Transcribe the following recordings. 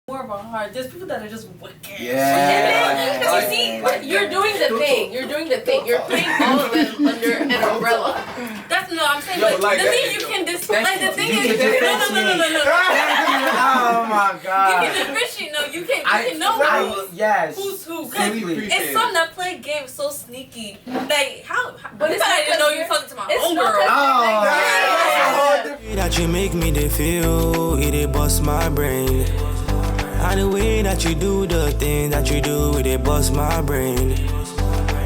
more of a heart. There's people that are just wicked. Yeah. Because you see, you're doing the thing. You're doing the thing. You're putting all of them under an umbrella. That's no. I'm saying, but the thing you can display. The thing is, no. Oh my God. You can differentiate. No, you can know who's who. It's some that play games so sneaky. Like how? But it's I didn't know you were talking to my homegirl. That you make me they feel, it bust my brain. And the way that you do the thing that you do, it bust my brain.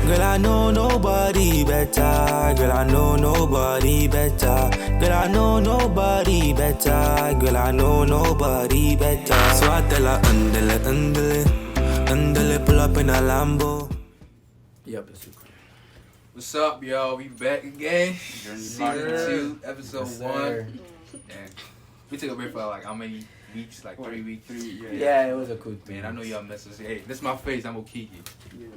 Girl, I know nobody better. Girl, I know nobody better. Girl, I know nobody better. Girl, I know nobody better. So I tell her, andale, pull up in a Lambo. Yep, it's okay. What's up, y'all? We back again. Season 2, episode 1. And we took a break for like how many weeks? Like 3 weeks? Yeah, it was a cool thing. Man, I know y'all mess us. Hey, this is my face. I'm Okiki.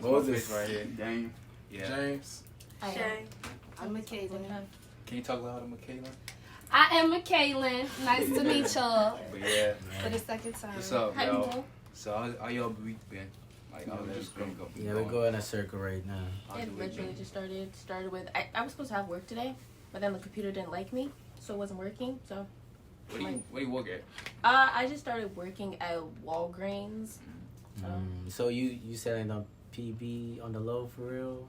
What was my this? face right here? James. Yeah. James. Shay. I'm Mckalynn. Can you talk louder, Mckalynn? I am Mckalynn. Nice to meet y'all But yeah. for the second time. What's up, How you y'all? doing? So how y'all week been? Like, how just go? Yeah, we're going in a circle right now. It literally just started with I was supposed to have work today, but then the computer didn't like me, so it wasn't working. So What do you work at? I just started working at Walgreens. So you selling on PB on the low for real?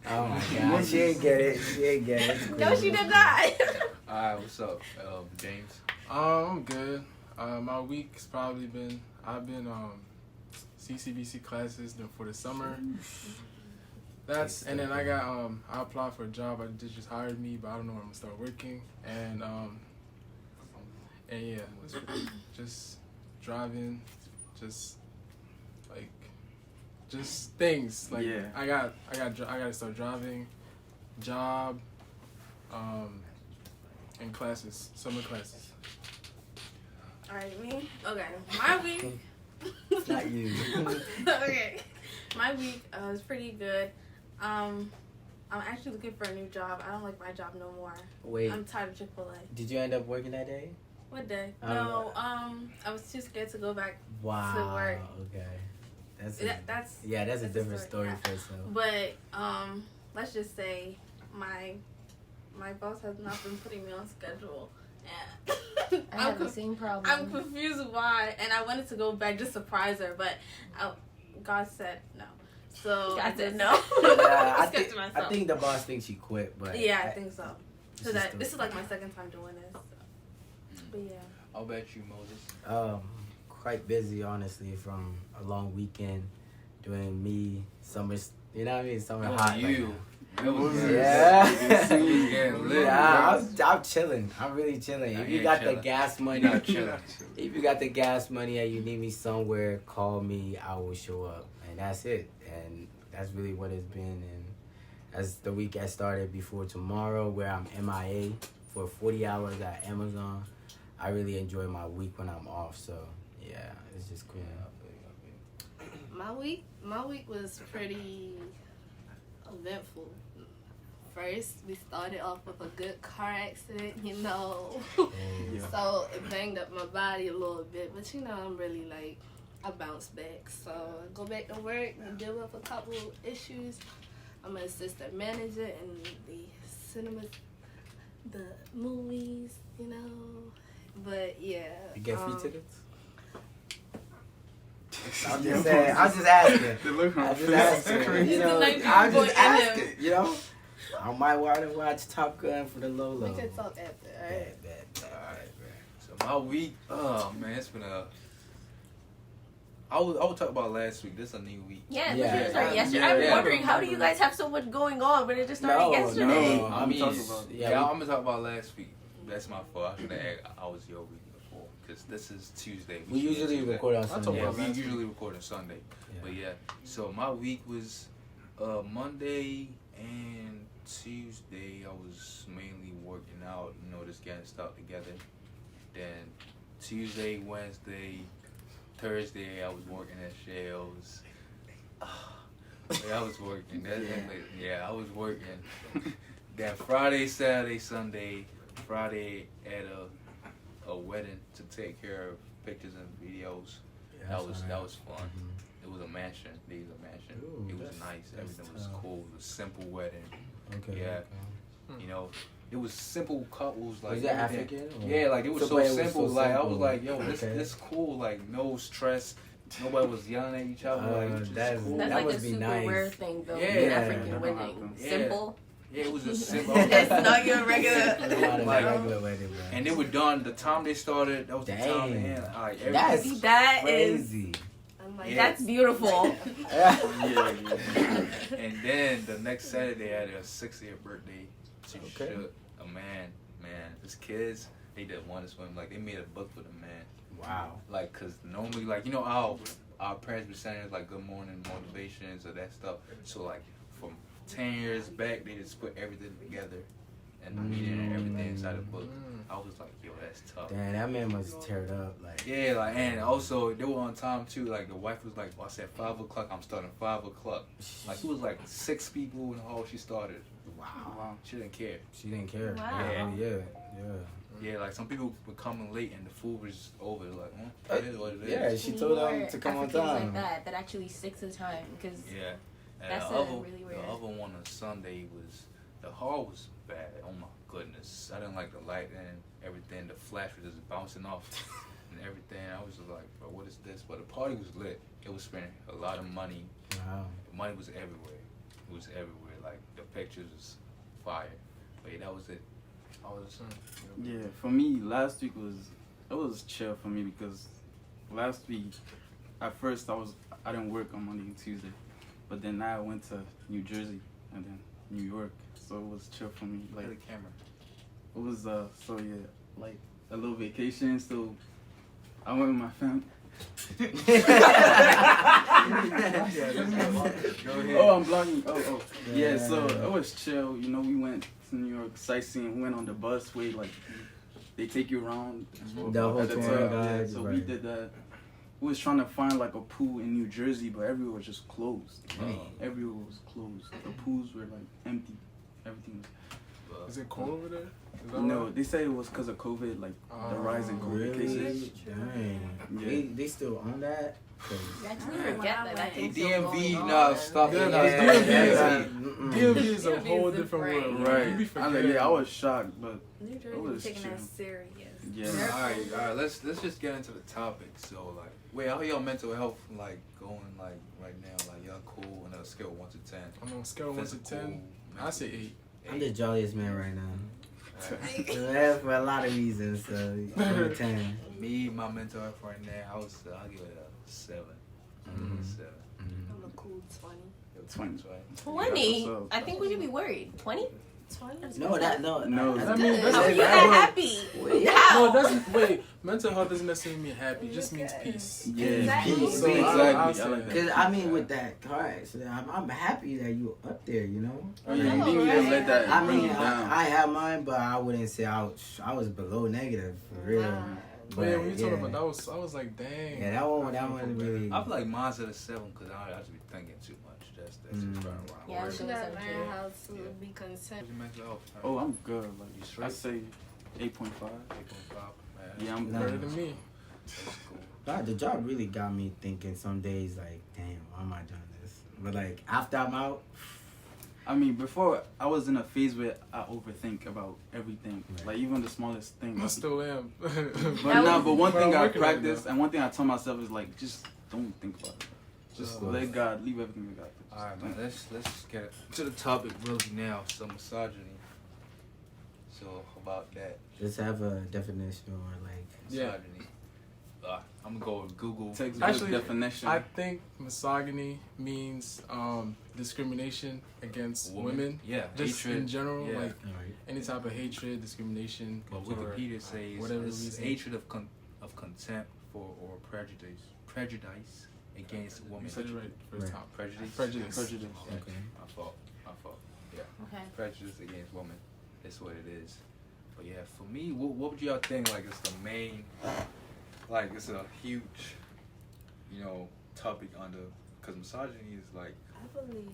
Oh my God, she ain't get it. No, she did not. Alright, what's up, James? I'm good. My week's probably been I've been CCBC classes for the summer. That's and then I got I applied for a job. They just hired me, but I don't know when I'm gonna start working. And yeah, just driving, just things like I gotta start driving, job, and classes, summer classes. Alright, me? Okay. My week. It's not you. Okay. My week was pretty good. I'm actually looking for a new job. I don't like my job no more. Wait. I'm tired of Chick-fil-A. Did you end up working that day? What day? No, I was too scared to go back to work. Okay. That's a different story for itself. But let's just say my boss has not been putting me on schedule. And I have the same problem. I'm confused why, and I wanted to go back to surprise her, but God said no. So God said no. Yeah, I think the boss thinks she quit, but yeah, I think so. So this is like my second time doing this. So. But yeah. I'll bet you, Moses. Quite busy honestly from a long weekend doing me summer. You know what I mean? Summer hot. You. Yeah. Yeah, I'm chilling. I'm really chilling. If you got the gas money, if you got the gas money and you need me somewhere, call me. I will show up, and that's it. And that's really what it's been. And as the week has started before tomorrow, where I'm MIA for 40 hours at Amazon, I really enjoy my week when I'm off. So yeah, it's just cool. My week was pretty eventful. First, we started off with a good car accident, so it banged up my body a little bit, but I'm really I bounced back. So I go back to work and deal with a couple issues. I'm an assistant manager in the cinemas, the movies, but yeah. You get free tickets? I'm just saying. I'm just asking. I'm just asking. I might want to watch Top Gun for the low. We can talk after. All right. Alright, man. So my week, oh man, it's been I will talk about last week. This is a new week. Yeah, yesterday. I've been wondering how do you guys have so much going on, but it just started yesterday. No, I'm talking about. I'm gonna talk about last week. That's my fault. I should have asked. I was your week before because this is Tuesday. We usually record on Sunday. Yeah, we usually record on Sunday. Yeah. But yeah, so my week was Monday and Tuesday. I was mainly working out, just getting stuff together. Then Tuesday, Wednesday, Thursday, I was working at Shell's. I was working. I was working. Then Friday, Saturday, Sunday. Friday at a wedding to take care of pictures and videos. Yeah, that was fun. Mm-hmm. It was a mansion. They used a mansion. Ooh, it was nice. Everything was cool. It was a simple wedding. Okay. Yeah. You know, it was simple couples. Like, was it African? Yeah, like it was so simple. Like I was like, yo, this cool. Like no stress. Nobody was yelling at each other. Like that's cool. That's that like must a be super nice. rare thing though. Yeah. In African wedding. Yeah. Simple. Yeah, it was a simple. It's not your regular. Like regular wedding, bro. And they were done. The time they started, that was the time they ended. Like, That's crazy. I'm like, That's beautiful. yeah. And then the next Saturday, I had a 6th-year birthday. She shook a man. His kids, they didn't want to swim. Like, they made a book for the man. Wow. Like, because normally, like, you know how our parents be saying, like, good morning motivations or that stuff. So, like, from 10 years back, they just put everything together and the meaning and everything inside the book. I was like, yo, that's tough. Damn, that man was teared up. Like, yeah, like, and also they were on time too. Like the wife was like, well, I said 5 o'clock. I'm starting 5 o'clock. Like it was like 6 people in the hall. She started. wow. She didn't care. She didn't care. Wow. Yeah. Like some people were coming late and the food was over. Like, it is what it is. Yeah, she told them to come on time. Like that actually stick to the time because Yeah. And that's really rare. The other one on Sunday was the hall was bad. Oh my goodness, I didn't like the light and everything. The flash was just bouncing off and everything. I was just like, bro, what is this? But the party was lit. It was spending a lot of money. Wow. The money was everywhere. It was everywhere. Like the pictures was fire. But yeah, that was it. I was Yeah, for me, last week was chill for me because last week, at first I didn't work on Monday and Tuesday, but then I went to New Jersey and then New York, so it was chill for me. Like the camera. it was so yeah, like a little vacation. So I went with my family. Oh, I'm blocking. Oh. Yeah, so it was chill. You know, we went to New York sightseeing. We went on the bus way, like they take you around The whole at the tour time. guide, So right. we did that. We was trying to find like a pool in New Jersey, but everywhere was just closed. Everywhere was closed. The pools were like empty. Everything was. Is it cold over there? No, they say it was because of COVID, like the rise in COVID cases. Dang. Yeah. They still on that? you actually forget that Hey, thing's still DMV, going nah, on. stop Yeah, it. DMV is a DMV whole is different different. world. Right. You be I forgetting. I was shocked, but New Jersey It was was taking chill. that serious. yeah. All right. Let's just get into the topic. So like, wait, how y'all mental health like going like right now? Like y'all cool on a scale of 1 to 10? I'm on a scale of 1 to 10. I say 8. I'm the jolliest man right now. For a lot of reasons, so 10. Me, my mental health right now, I'll give it a 7. Mhm. 7. I'm a cool 20. 20. 20? That's what's I think we should be worried. 20? 20? No. No. That's mean, good. that's How are like you that. that happy? No, it doesn't. Wait, mental health doesn't necessarily mean happy. It just means peace. Yeah, Exactly. peace. So Exactly. I'll say I like that. Cause I mean, with that car accident, I'm happy that you up there. You know. Oh, yeah, you didn't even let that I bring mean, you down. I had mine, but I wouldn't say I was below negative for real. Nah. But yeah, when you told me about that, I was like, dang. Yeah, that one really. I feel like mine's at a 7 because I just be thinking too much. That's just about Yeah, where it's You just- gotta learn how to be content. your mental health? Oh, I'm good. You Like straight? I say 8.5. 8.5. Yeah, I'm Better good. than me. That's cool. God, the job really got me thinking some days like, damn, why am I doing this? But like after I'm out, I mean, before I was in a phase where I overthink about everything, Right. like even the smallest thing. I still am. But That but one But thing I'm I working on it practice now. and one thing I tell myself is like, just don't think about it. Just Yeah. let God leave everything to God. Just All right, don't- man. Let's get to the topic really now. So misogyny. So about that just have a definition or like. Yeah. misogyny. I'm gonna go with Google. Textbook Actually, definition. I think misogyny means discrimination against women. Yeah, Just hatred. in general, Yeah. like Alright. any type of hatred, discrimination, But or Wikipedia says whatever it's reason. hatred of contempt for or prejudice against women. You said it right first Right. time. Prejudice. Prejudice. Prejudice. Yeah, Okay. My fault. Yeah. Okay. Prejudice against women. That's what it is. But yeah, for me, what would y'all think? Like, it's the main, like, it's a huge, topic under, because misogyny is like. I believe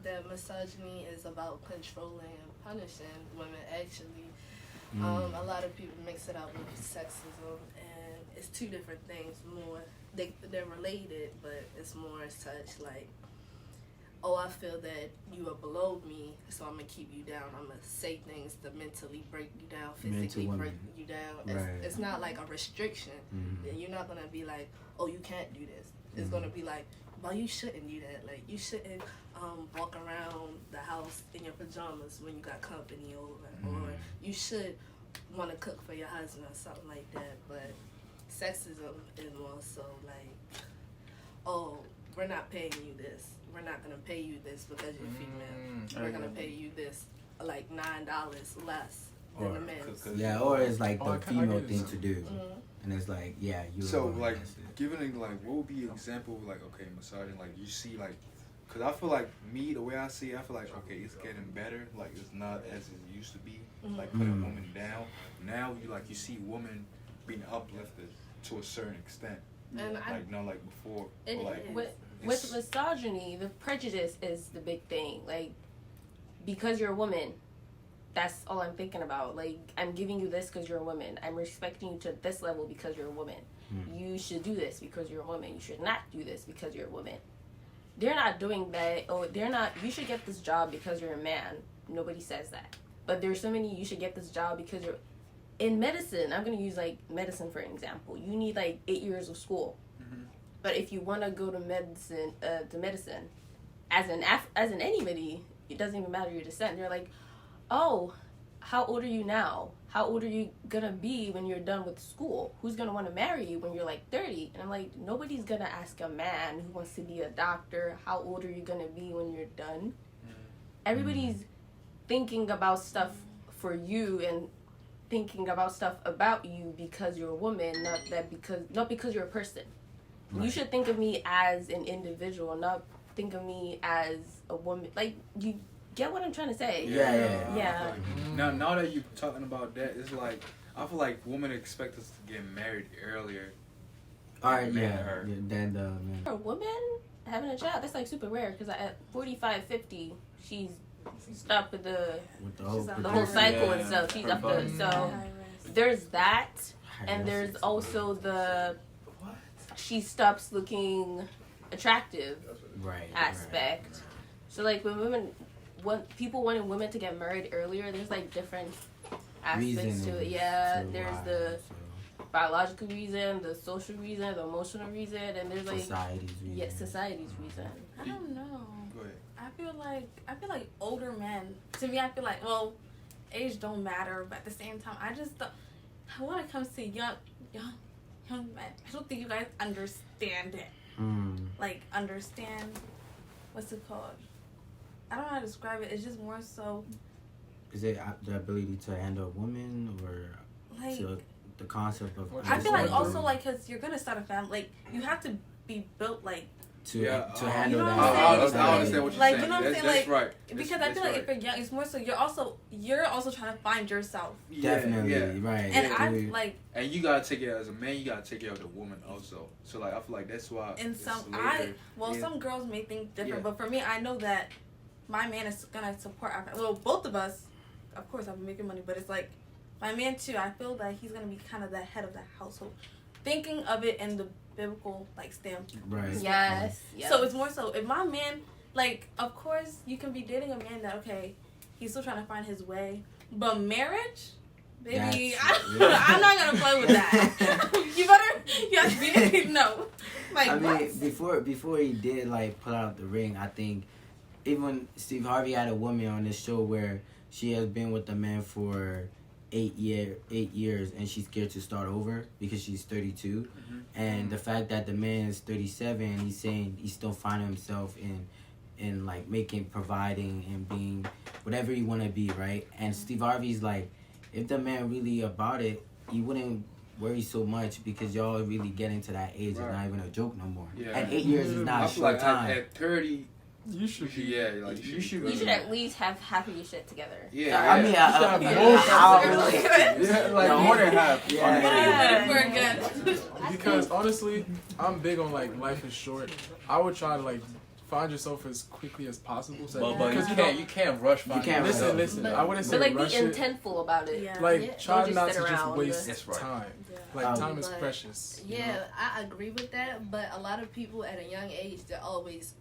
that misogyny is about controlling and punishing women. Actually, a lot of people mix it up with sexism, and it's two different things. More they're related, but it's more such like, oh, I feel that you are below me, so I'm gonna keep you down. I'm gonna say things to mentally break you down, physically break you down. It's not like a restriction. You're not gonna be like, oh, you can't do this. It's gonna be like, well, you shouldn't do that. Like, you shouldn't walk around the house in your pajamas when you got company over, or you should want to cook for your husband or something like that. But sexism is more so like, oh, we're not paying you this. We're not gonna pay you this because you're female. We're gonna pay you this like $9 less than the men's. Yeah, or it's like the female thing to do, and it's like, yeah, you. So like, giving like, what would be an example of like, okay, misogyny, like you see like, cause I feel like me, the way I see it, I feel like, okay, it's getting better. Like it's not as it used to be. Like putting a woman down. Now you see women being uplifted to a certain extent. And like not like before. It, like, with misogyny, the prejudice is the big thing. Like, because you're a woman, that's all I'm thinking about. Like, I'm giving you this because you're a woman. I'm respecting you to this level because you're a woman. You should do this because you're a woman. You should not do this because you're a woman. They're not doing that. Oh, they're not. You should get this job because you're a man. Nobody says that. But there's so many. You should get this job because you're. In medicine, I'm gonna use like medicine for an example. You need like 8 years of school. But if you want to go to medicine, as an anybody, it doesn't even matter your descent. They're like, oh, how old are you now? How old are you gonna be when you're done with school? Who's gonna want to marry you when you're like 30? And I'm like, nobody's gonna ask a man who wants to be a doctor, how old are you gonna be when you're done? Everybody's thinking about stuff for you and thinking about stuff about you because you're a woman, not because you're a person. Right. You should think of me as an individual, not think of me as a woman. Like, you get what I'm trying to say? Yeah. Now that you're talking about that, it's like, I feel like women expect us to get married earlier. Alright, than the man. For a woman having a child, that's like super rare because at 45, 50, she's stopped with the whole cycle and stuff. She's up there. So there's that, and there's also the she stops looking attractive aspect. So like when people wanting women to get married earlier, there's like different aspects to it. Yeah, there's the biological reason, the social reason, the emotional reason, and there's like society's reason. Yeah, society's reason. I don't know. Go ahead. I feel like older men. To me, I feel like, well, age don't matter, but at the same time, I just don't. When it comes to young men, I don't think you guys understand it. Like, understand, what's it called? I don't know how to describe it. It's just more so. Is it the ability to handle a woman, or like the concept of? I feel like also like, because you're gonna start a family, like you have to be built like. To handle that. I understand what you're saying. You know what I'm saying? That's right. Because I feel like if you're young, it's more so you're also trying to find yourself. Definitely, right. And I like. And you gotta take care as a man. You gotta take care of the woman also. So like I feel like that's why. And some girls may think different, but for me, I know that my man is gonna support our family. Well, both of us, of course, I'm making money, but it's like my man too. I feel that he's gonna be kind of the head of the household, thinking of it in the biblical like standpoint. Right. Yes. So it's more so if my man, like, of course you can be dating a man that he's still trying to find his way, but marriage, baby, I'm not gonna play with that. you have to be no. Like, I mean, before he did like pull out the ring, I think even Steve Harvey had a woman on this show where she has been with the man for 8 years and she's scared to start over because she's 32, and the fact that the man is 37, he's saying he's still finding himself in like providing and being whatever you want to be, right? And Steve Harvey's like, if the man really about it, he wouldn't worry so much because y'all really getting to that age. It's not even a joke no more. And 8 years is not a short time. At 30. You should be. You should at least have half of your shit together. Yeah. I mean, more than half. Yeah. Because honestly, I'm big on like life is short. I would try to like find yourself as quickly as possible. So but you can't rush. Listen. I wouldn't say but like rush be intentful about it. Like try not to just waste time. Like time is precious. Yeah, you know? I agree with that. But a lot of people at a young age, they're always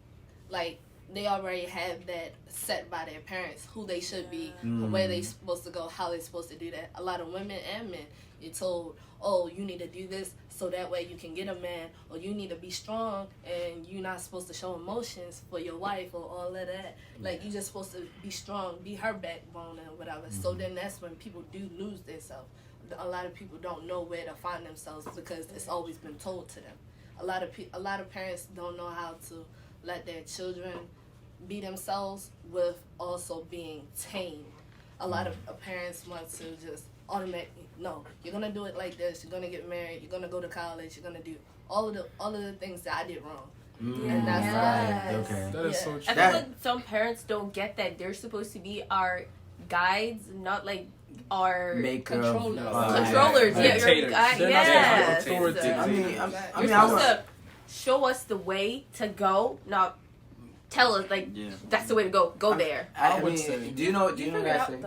like they already have that set by their parents who they should be, where they supposed to go, how they supposed to do that. A lot of women and men, you're told, oh, you need to do this so that way you can get a man, or you need to be strong and you're not supposed to show emotions for your wife or all of that. Like, you're just supposed to be strong, be her backbone and whatever. So then that's when people do lose themselves. A lot of people don't know where to find themselves because it's always been told to them. A lot of parents don't know how to let their children be themselves with also being tamed. A lot of parents want to just automatically, no, you're gonna do it like this, you're gonna get married, you're gonna go to college, you're gonna do all of the things that I did wrong. And that's okay. That is so true. I feel like some parents don't get that they're supposed to be our guides, not like our controllers. Yes. I mean, you're supposed to show us the way to go, not tell us like that's the way to go. Go there. I mean, do you know that saying?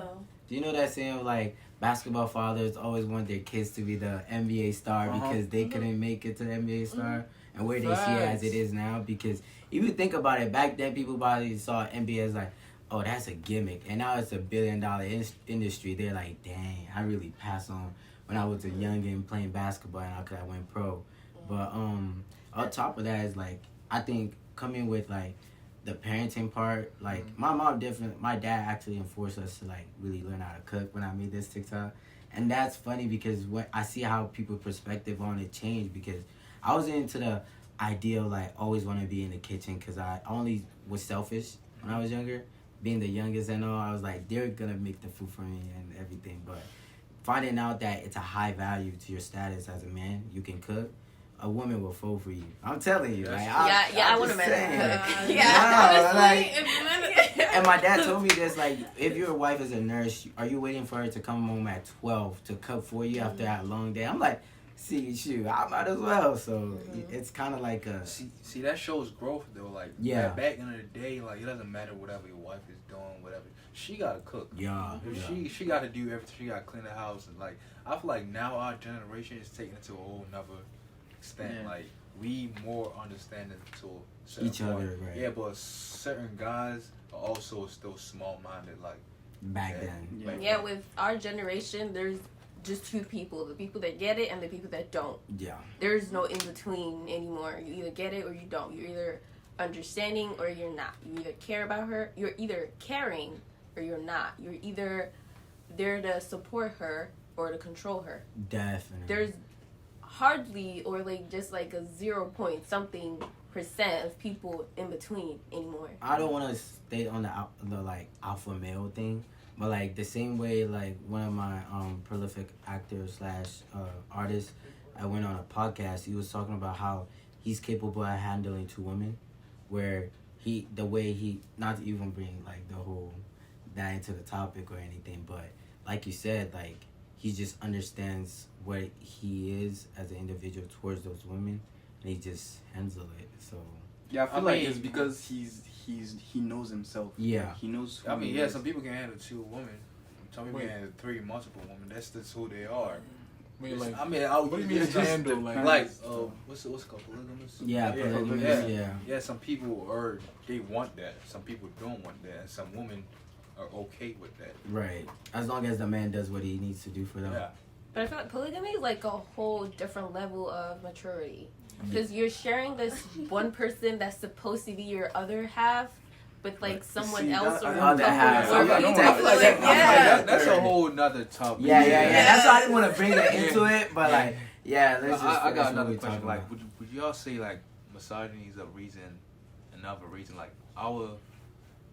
Do you know that saying of like basketball fathers always want their kids to be the NBA star because they couldn't make it to the NBA star, and where they see it as it is now? Because if you think about it, back then people probably saw NBA as like, oh, that's a gimmick, and now it's $1 billion industry. They're like, dang, I really passed on when I was a youngin playing basketball and I went pro. But on top of that is like, I think coming with like the parenting part, like my dad actually enforced us to like really learn how to cook when I made this TikTok. And that's funny because when I see how people's perspective on it changed, because I was into the idea of like always want to be in the kitchen because I only was selfish when I was younger. Being the youngest and all, I was like, they're gonna make the food for me and everything. But finding out that it's a high value to your status as a man, you can cook, a woman will fall for you. I'm telling you. Like, I want a man. And my dad told me this, like, if your wife is a nurse, are you waiting for her to come home at 12 to cook for you after that long day? I'm like, shoot, I might as well. So it's kind of like a... See, that shows growth, though. Like, back in the day, like, it doesn't matter whatever your wife is doing, whatever. She got to cook. She got to do everything. She got to clean the house. And, like, I feel like now our generation is taking it to a whole nother extent. Like, we more understanding to each other, right? Yeah, but certain guys are also still small-minded, like... Back then. Yeah, with our generation, there's just two people, the people that get it and the people that don't. Yeah. There's no in-between anymore. You either get it or you don't. You're either understanding or you're not. You either care about her, you're either caring or you're not. You're either there to support her or to control her. Definitely. There's hardly or like just like a 0.something% of people in between anymore. I don't want to stay on the like alpha male thing. But, like, the same way, like, one of my prolific actors / artists, I went on a podcast, he was talking about how he's capable of handling two women, where the way he, not to even bring, like, the whole, that into the topic or anything, but, like you said, like, he just understands what he is as an individual towards those women, and he just handles it, so... Yeah, I feel like it's because he knows himself. Yeah. He knows who he is. Some people can handle two women. Some people can handle 3 multiple women. That's just who they are. What do you mean handle? What's it called? Polygamous? Yeah, polygamous, Yeah, some people they want that. Some people don't want that. And some women are okay with that. Right. As long as the man does what he needs to do for them. Yeah. But I feel like polygamy is like a whole different level of maturity. Because you're sharing this one person that's supposed to be your other half with like someone else or other half. That's a whole nother topic. Yeah. That's why I didn't want to bring it into it, but like, let's just. I got another question. Like, would y'all say like misogyny is another reason? Like our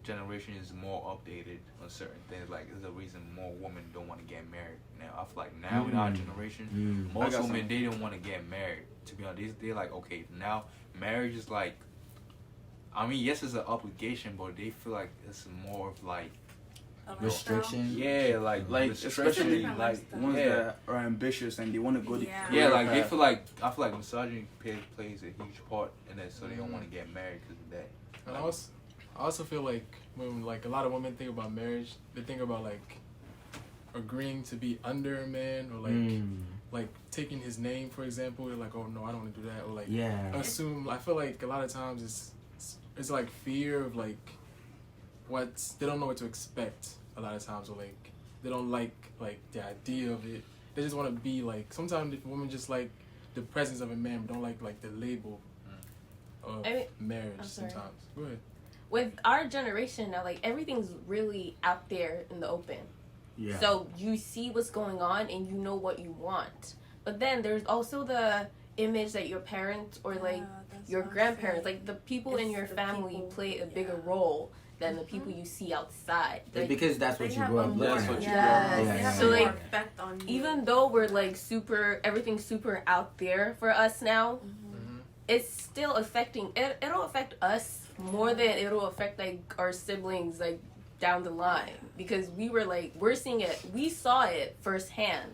generation is more updated on certain things. Like, there's a reason more women don't want to get married now. I feel like now in our generation, most women they don't want to get married. To be honest, they're like, okay, now marriage is like, I mean, yes, it's an obligation, but they feel like it's more of like restriction. Yeah, like especially like ones that are ambitious and they want to go the yeah, like they feel like I feel like misogyny plays a huge part in that, so they don't want to get married because of that. And I also feel like when like a lot of women think about marriage, they think about like agreeing to be under a man or like like taking his name, for example. They're like, oh no, I don't want to do that, or like assume. I feel like a lot of times it's like fear of like they don't know what to expect a lot of times, or like they don't like the idea of it. They just want to be like. Sometimes if women just like the presence of a man, but don't like the label of marriage. Sometimes. Go ahead. With our generation now, like everything's really out there in the open. Yeah. So you see what's going on and you know what you want. But then there's also the image that your parents or like your grandparents, like the people in your family play a bigger role than the people you see outside. Like, because that's what you grew up looking at. So like, even though we're like everything's super out there for us now, it's still affecting, it'll affect us more than it'll affect like our siblings like down the line, because we're seeing it, we saw it firsthand.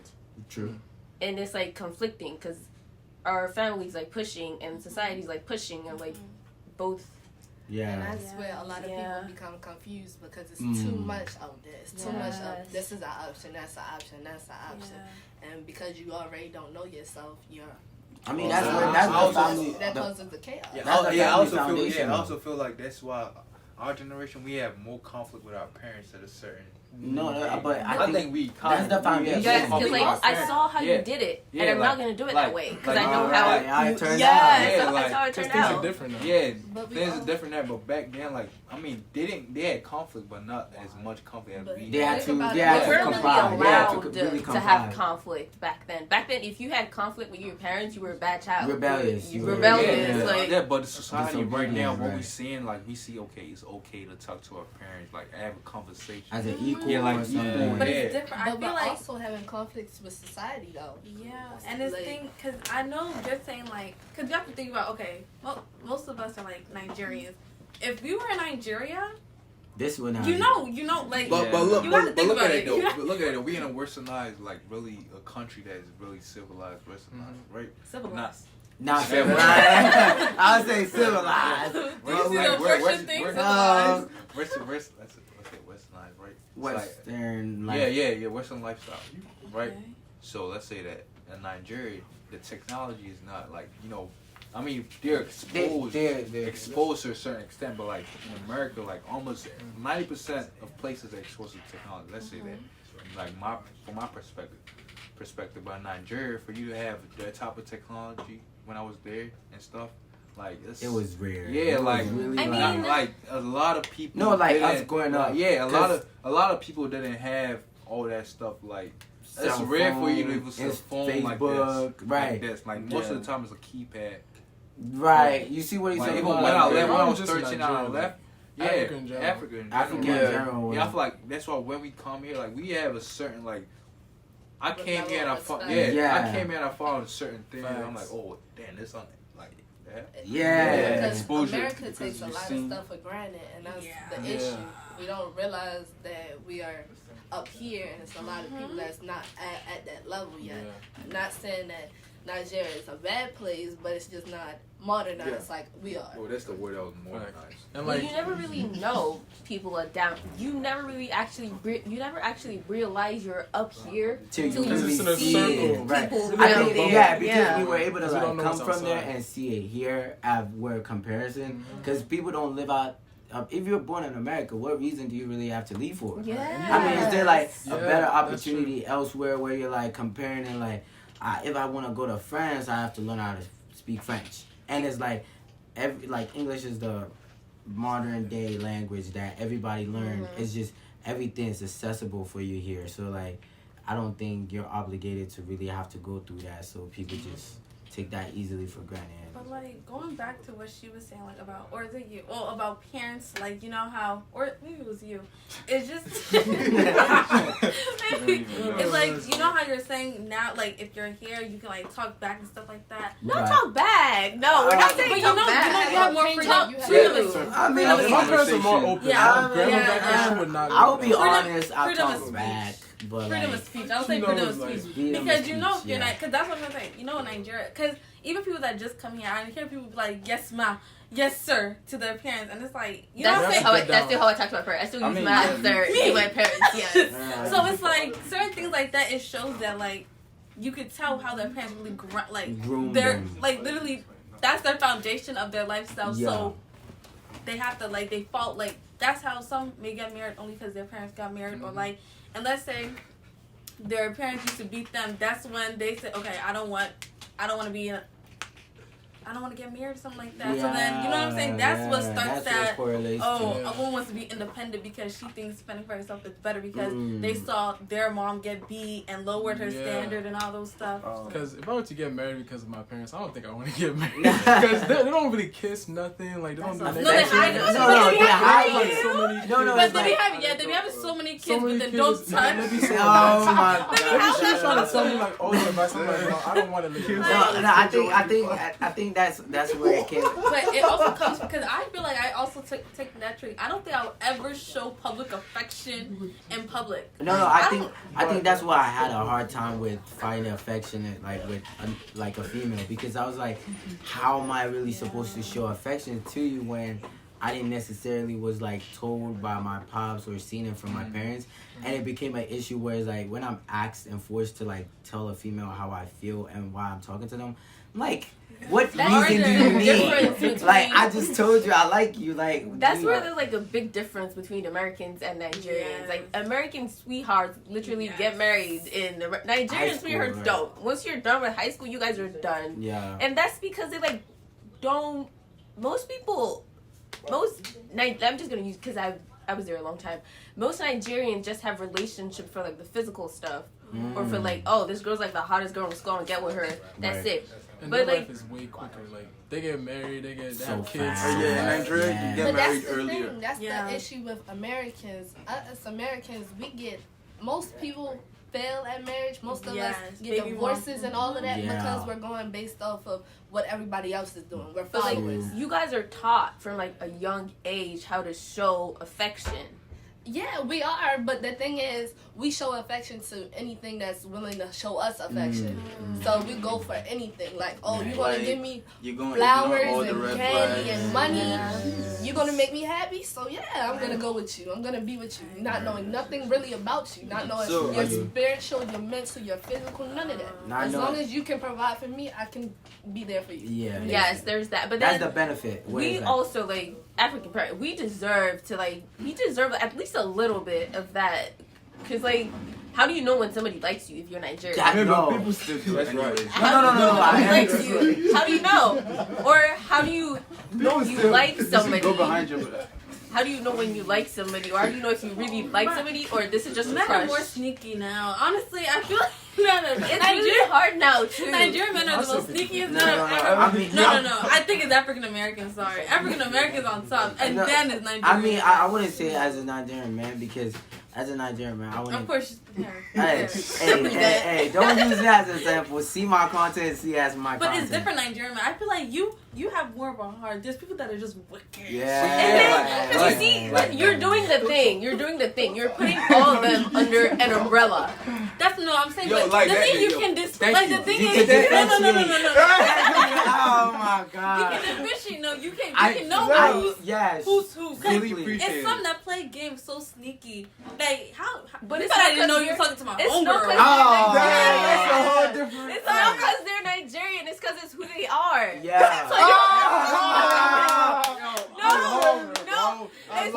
True. And it's like conflicting because our family's like pushing and society's like pushing, and like both. Yeah. And that's where a lot of people become confused because it's too much out there. It's too much of this is an option, that's an option, that's an option. And because you already don't know yourself, that causes the chaos. I also feel like that's why our generation, we have more conflict with our parents at a certain. But I think we. That's the foundation. Yes, because like I saw how you did it, and I'm not gonna do it that way because I know how it turned out. That's how it turned out. Things are different now. Yeah, things are different now. But back then, like they had conflict, but not as much conflict as we. They had to. We're really allowed to have conflict back then. Back then, if you had conflict with your parents, you were a bad child. Rebellious. But the society right now, what we seeing, like we see, it's okay to talk to our parents, like have a conversation as an equal. But it's different. I feel like also having conflicts with society though. Yeah, and it's thing because I know just saying like, because you have to think about well, most of us are like Nigerians. If we were in Nigeria, this would not. You know, like. But look at it though. Look at it. We in a westernized, like really a country that is really civilized, westernized, right? Civilized. Not civilized. I would say civilized. Do you see the Russian thing? Civilized. Westernized, right? Western life. Yeah, Western lifestyle, right? Okay. So let's say that in Nigeria, the technology is not like, I mean, they're exposed. They're exposed to a certain extent, but like in America, like almost 90% of places are exposed to technology. Let's say that, like from my perspective, but in Nigeria, for you to have that type of technology when I was there and stuff. Like it was rare. Yeah, like really like a lot of people. No, like us growing up. Yeah, a lot of people didn't have all that stuff. Like it's rare for you to use a phone Facebook, like this. Right. Like this. Like most of the time, it's a keypad. Right. You see what he's saying? Even when I was 13, I left. Yeah, Africa in general. Yeah, I feel like that's why when we come here, like we have a certain like. I came here and I found certain things. And I'm like, oh damn, this on. Because America takes a lot of stuff for granted, and that's the issue. We don't realize that we are up here, and it's a lot of people that's not at that level yet. Not saying that Nigeria is a bad place, but it's just not modernized like we are. Oh, that's the word that was modernized. And like, you never really know people are down. You never actually realize you're up here till you really see people down there. Because we were able to like come from there and see it here at where comparison. Because people don't live out. If you're born in America, what reason do you really have to leave for? Yeah. I mean, is there like a better opportunity elsewhere where you're like comparing and like, if I want to go to France, I have to learn how to speak French. And it's like, English is the modern day language that everybody learns. It's just everything's accessible for you here. So like, I don't think you're obligated to really have to go through that. So people just take that easily for granted. But like going back to what she was saying, like about, or is it you? Well, about parents, like you know how, or maybe it was you. It's just, it's like you know how you're saying now, like if you're here, you can like talk back and stuff like that. Not talk back. No, we're not saying but talk back. You have more freedom. I mean, my parents are more open. I would be honest. I talk back. But freedom of speech. I would say freedom of speech because you know you're not. Because that's what I'm saying. You know, in Nigeria, because even people that just come here, I hear people be like, "Yes, ma, yes, sir," to their parents, and it's like, you know, that's still how I talk to my parents. I still use ma, sir to my parents. Yes. So it's like certain things like that. It shows that like you could tell how their parents really groomed they're them. like literally that's their foundation of their lifestyle. Yeah. So they have to they fought that's how some may get married only because their parents got married or and let's say their parents used to beat them. That's when they said, okay, I don't want to get married or something like that. So then, you know what I'm saying? That's what starts that, a woman wants to be independent because she thinks spending for herself is better because they saw their mom get beat and lowered her standard and all those stuff. Because if I were to get married because of my parents, I don't think I want to get married. Because they don't really kiss nothing. Like, they don't do anything. No, they hide it. But they be having so many kids, but then don't touch. Oh my god. She's trying to tell me, like, all the advice. I'm like, no, I don't want to live. I think that's where it came. But it also comes because I feel like I also take naturally. I don't think I'll ever show public affection in public. No, I think that's why I had a hard time with finding affection with a female, because I was like, how am I really supposed to show affection to you when I didn't necessarily was told by my pops or seen it from my parents, and it became an issue where it's like when I'm asked and forced to tell a female how I feel and why I'm talking to them, I'm like, what reason do you need? I just told you I like you. That's where there's a big difference between Americans and Nigerians. Yes. American sweethearts literally get married in Nigerian sweethearts don't. Once you're done with high school, you guys are done. Yeah. And that's because they don't. Most people, I'm just gonna use because I was there a long time. Most Nigerians just have relationships for the physical stuff, or for this girl's the hottest girl in school and get with her. That's it. And but their life is way quicker. They get married, they have kids. In Nigeria, you get married earlier. Thing. That's the issue with Americans. Us Americans, most people fail at marriage. Most of us get divorces and all of that because we're going based off of what everybody else is doing. We're followers. You guys are taught from a young age how to show affection. Yeah, we are, but the thing is, we show affection to anything that's willing to show us affection. So we go for anything. You want to give me flowers and candy and money? You're going to make me happy? So yeah, I'm going to go with you. I'm going to be with you. Not knowing nothing really about you. Not knowing your spiritual, your mental, your physical, none of that. As long as you can provide for me, I can be there for you. Yeah. Yes, there's that. But that's the benefit. We also, African parents, we deserve to, at least a little bit of that. Because, how do you know when somebody likes you if you're Nigerian? People still do it. Right. No. Likes you? How do you know? Or how do you know you like somebody? Go behind you. How do you know when you like somebody? Or how do you know if you really like somebody? Or this is just a Men crush? are more sneaky now. Honestly, I feel like it's really hard now, too. Nigerian men are the most sneakiest men No. I think it's African Americans, sorry. African Americans on top. And then it's Nigerian. I wouldn't say it as a Nigerian man because as a Nigerian man, I wouldn't. Of course. Hey, don't use me as an example. See my content, see as my content. But it's different Nigerian man. I feel like you have more of a heart. There's people that are just wicked. Yeah. And then, you see, you're doing the thing. You're putting all of them under an umbrella. That's I'm saying. But the thing you can display. The thing is, no. Oh my god. You can differentiate. No, you can know who's who. It's some that play games so sneaky. But it's I didn't know you were talking to my own girl. That's a whole different. It's not because they're Nigerian. It's because it's who they are. Yeah. No. I'm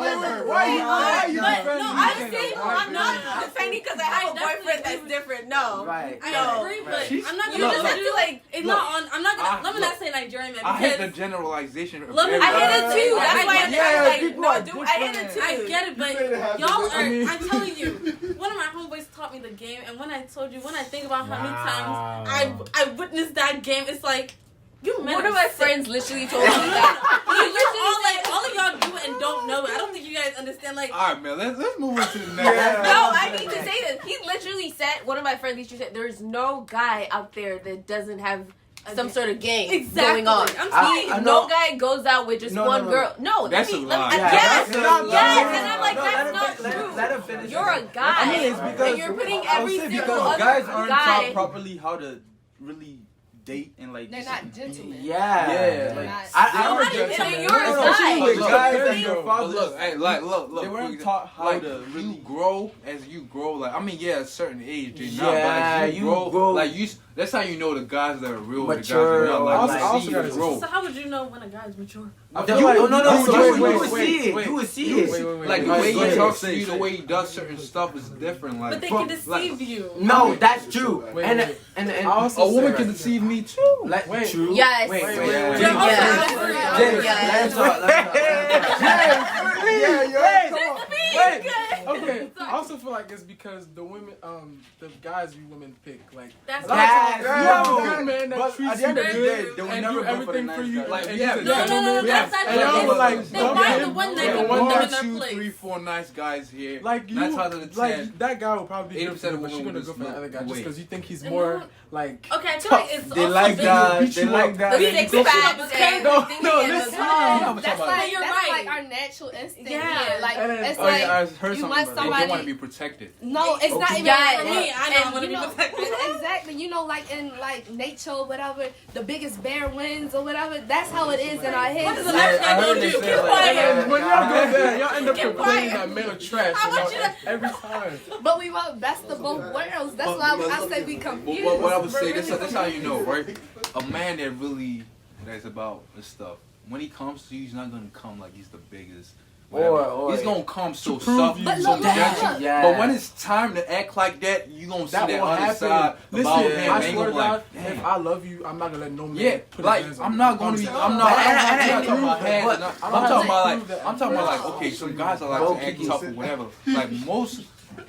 not defending because I have a boyfriend that's different. No. Right. I agree, but I'm not gonna let me not say Nigerian man. I hate the generalization. I hate it too. That's why I hate it too. I get it, but y'all are. I'm telling you, one of my homeboys taught me the game, and when I think about how many times I witnessed that game, it's like. One of my friends literally told me that. All of y'all do it and don't know it. I don't think you guys understand. All right, man, let's move on to the next. No, I need to say this. He literally said, one of my friends literally said, there's no guy out there that doesn't have some sort of game going on. No guy goes out with just one girl. No, that's a lie. Yes, and I'm like, that's not true. Let him finish. You're a guy. It's because and you're putting every single other guys aren't guy taught properly how to really date and they're not gentlemen. Yeah. They're not. You're a guy. with look, guys look, that your but father. look, hey, look. They weren't for taught how like, to really you grow as you grow. Like, I mean, yeah, at a certain age, they're not. But Yeah, as you grow, like you. That's how you know the guys that are real, the guys that Mature, are not. Like, like, you also see gotta- you grow. So how would you know when a guy's mature? I You, feel like- no, you wait, would wait, see it. wait. You would see it. Wait. Like the Alright, way go he ahead. talks to Say, you, the say. way he does certain stuff is different. Like, But they from- can like, deceive you. No, that's true. Wait, and, wait. and I also a woman say- can deceive me too. like, Wait. true. Yes. Wait. Yes. James, Yes. Wait. Okay. I also feel like it's because the women, the guys you women pick, like That's a lot of times Guys, you have no. a good man that But treats at the end you of the good day, they will and never do go for the everything nice for you. guy. Like, and yeah, he's a No, gentleman. that's not And true. y'all will like They dump find him. the one that and can one put them in that their Two, place. 3, 4 nice guys here. like you, 9 times out of 10. like that guy will probably be 80% good for you, of but you're women gonna will go for just the other guy look just away. because you think he's And more no- like. Okay, I feel like it's They also like been- that. They like that. The six packs and No, the thing no, and the listen. tongue. That's about like You're that's right. like our natural instinct. Yeah. Yeah, like And then- it's Oh, like yeah, I heard you something want about They somebody. want to be protected. No, it's not even Yes. for Me, me. I know I want to You be know, protected. exactly. You know, like in like nature or whatever, the biggest bear wins or whatever. That's how it is in our What heads. does the Yeah, last I guy heard gonna they do? say Keep like quiet. that. And when y'all go there, y'all end up Get complaining quiet. that men are trash. I want you you know, every time. But we want best of both worlds. That's why I say we confused. What I would say, We're this really is how you know, right? A man that really that's about this stuff. When he comes to you, he's not gonna come like he's the biggest. whatever. Or He's gonna come so prove soft, you But so look, look, gentle. look. Yeah. But when it's time to act like that, you gonna see That that will other happen. side Listen, about him. I and swear to gonna God, like, if I love you, I'm not gonna let no man yeah, put like his hands on I'm me. not gonna be. I'm not. I'm talking about hands. But- I'm talking about prove that. like. I'm talking about like. Okay, some guys are like Low to act key. tough or whatever. Like most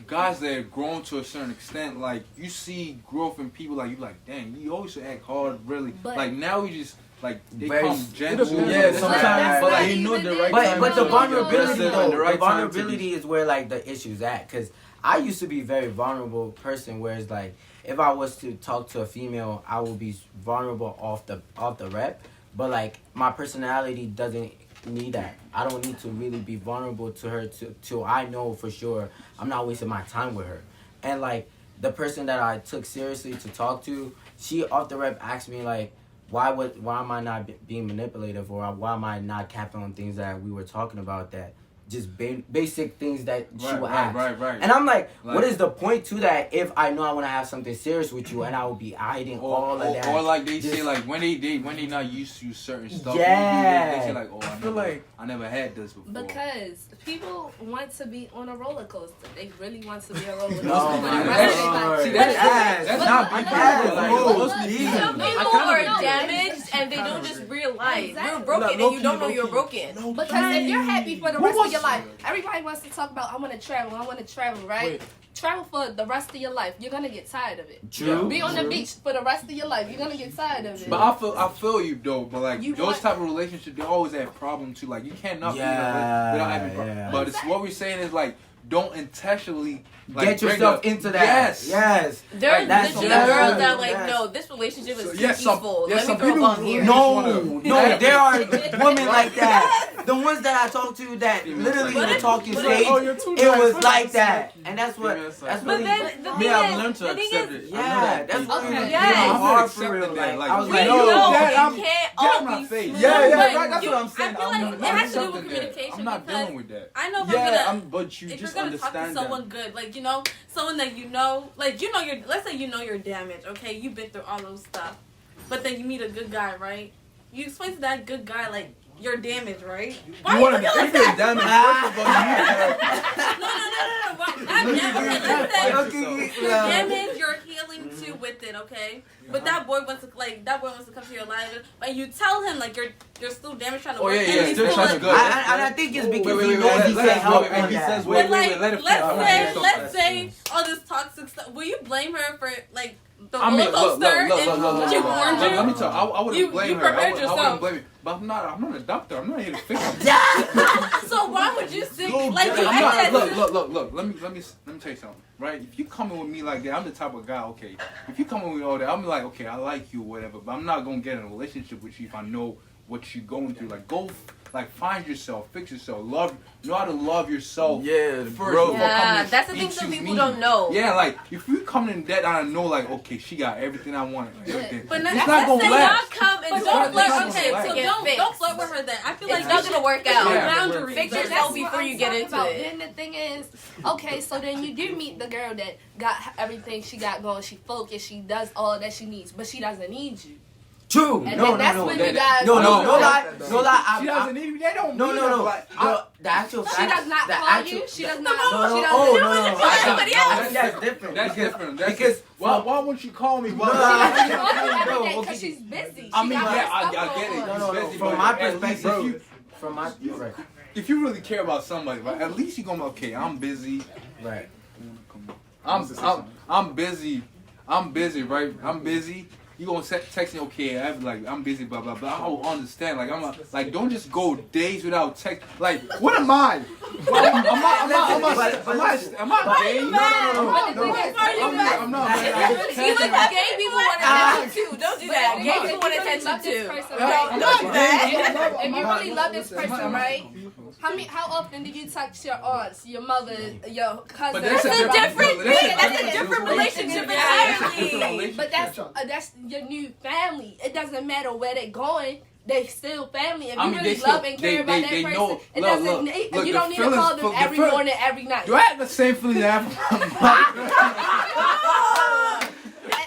guys that have grown to a certain extent, like you see growth in people. Like you like, dang, you always should act hard, really. But- Like now we just like they Very- come gentle. Yeah, But sometimes, that's but not like you know even the it. right But time. but the to- vulnerability Listen, though, the right the time to vulnerability is where like the issue's at. Cause I used to be a very vulnerable person. Whereas like if I was to talk to a female, I would be vulnerable off the rep. But like my personality doesn't need that. I don't need to really be vulnerable to her till I know for sure I'm not wasting my time with her. And like the person that I took seriously to talk to, she off the rep asked me like, why am I not being manipulative, or why am I not capping on things that we were talking about, that just basic things that she would ask. Right. And I'm like, Like- what is the point to that if I know I want to have something serious with you and I will be hiding all of that? Or like they Just- say, like when they not used to certain stuff. Yeah. They say like, oh, I I never had this before. Because people want to be on a roller coaster. They really want to be a roller coaster. No, for the my rest of their God. life. See, that's Yes. not But- big Yes. deal. Like, Oh, most geez. people- Some I people kinda are agree. damaged and they don't just realize Exactly. you're broken and you don't know you're broken. Because if you're happy for the rest of your life, everybody wants to talk about, I want to travel, right? Wait. Travel for the rest of your life. You're going to get tired of it. True. Be on the beach for the rest of your life. You're going to get tired of it. But I feel you though. But like You those want- type of relationships, they always have problems too. Like you cannot be Yeah, without having problems. yeah. But it's what we're saying is like don't intentionally like, Get bring yourself up- into that. Yes. Yes. There's That's legit so girls bad. that are like, Yes. no, this relationship is So, too yes, some- peaceful. yes, Let me some throw a people bomb here. No, there are women like that. The ones that I talk to that literally But were if- talking but stage, Oh, you're too it was nice. like that, and that's what. Female side. That's But really. then the Me, thing I've is, learned to the thing accept is, it. Yeah, that's what Okay. really Yes. hard for Accepting real. that, Like, like, I was we like, know Dad, it I'm- can't get all in my be face. smooth. Yeah, But right, that's you- what I'm saying. I feel like I'm it has to do with accepting that. communication. I'm not because dealing with that. I know if I'm gonna, but you if you're just gonna talk to understand someone that. good, like someone that like you're, let's say you're damaged, okay, you've been through all those stuff, but then you meet a good guy, right? You explain to that good guy like you're damaged, right? Why You you want to looking like think that? damage first of all. You need to No. Why, not damaged. Okay, let's say okay, you're yeah. damaged, you're healing too with it, okay? But that boy wants to come to your life, but you tell him like you're still damaged, trying to Oh, work, yeah, and yeah, he's still trying to like, go. And I think it's because he knows he let can't us help go, on and he that. says, But wait, like, let it let's say all this toxic stuff. Will you blame her for like the I mean, roller coaster? look, She warned you. Let me tell you, I wouldn't You blame her. I prepared wouldn't yourself. blame her. But I'm not a doctor. I'm not here to fix it. So why would you think Go like get you it. I'm act not, that? look. Let me tell you something, right? If you coming with me like that, I'm the type of guy. Okay, if you coming with me all that, I'm like, okay, I like you, or whatever. But I'm not gonna get in a relationship with you if I know what you're going through. Like, Like, find yourself, fix yourself, know how to love yourself. Yeah, first. bro. Yeah, that's the thing some people don't know. Yeah, like if you come in that, I know like okay, she got everything I want. Everything. But it's not gonna last. Come and don't flirt. gonna Okay, last. so don't flirt with her then. I feel like It's not gonna work out. Yeah. Boundaries. Fix But yourself that's before what you I'm get talking into about. it. Then the thing is, okay, so then you do meet the girl that got everything she got going. She focused. She does all that she needs, but she doesn't need you. True. And No, then that's no, when no. you guys. No, No, lie. She doesn't need me. They don't. No, mean no, no. that, like, The actual She fact. does not the call actual, you. She does No, not. no, She oh, doesn't. no, no, no. Somebody else. That's different. That's different. That's because why won't you call me? No, She doesn't no, call you every no, day okay. because she's busy. I She mean, got yeah, her I stuff get it. going on. No, no, no. Busy, From but my at least perspective, you're right. if you really care about somebody, right, at least you gonna be okay. I'm busy. Right. I'm busy. I'm busy, right? I'm busy. You gonna text me, okay? I'm busy, blah blah blah. I don't understand. Like like don't just go days without text. Like what am I? Am I gay? No. I'm not. You look like gay people want attention too. Don't do that. Gay people want attention too. Don't do that. If you really love this person, right? How often do you text your aunts, your mother, your cousin? But that's a different thing. That's a different relationship entirely. But that's your new family. It doesn't matter where they're going. They still family. If you really love and care about that person, know, it doesn't. Look, you don't need to call them every morning, every night. Do I have the same feeling that I have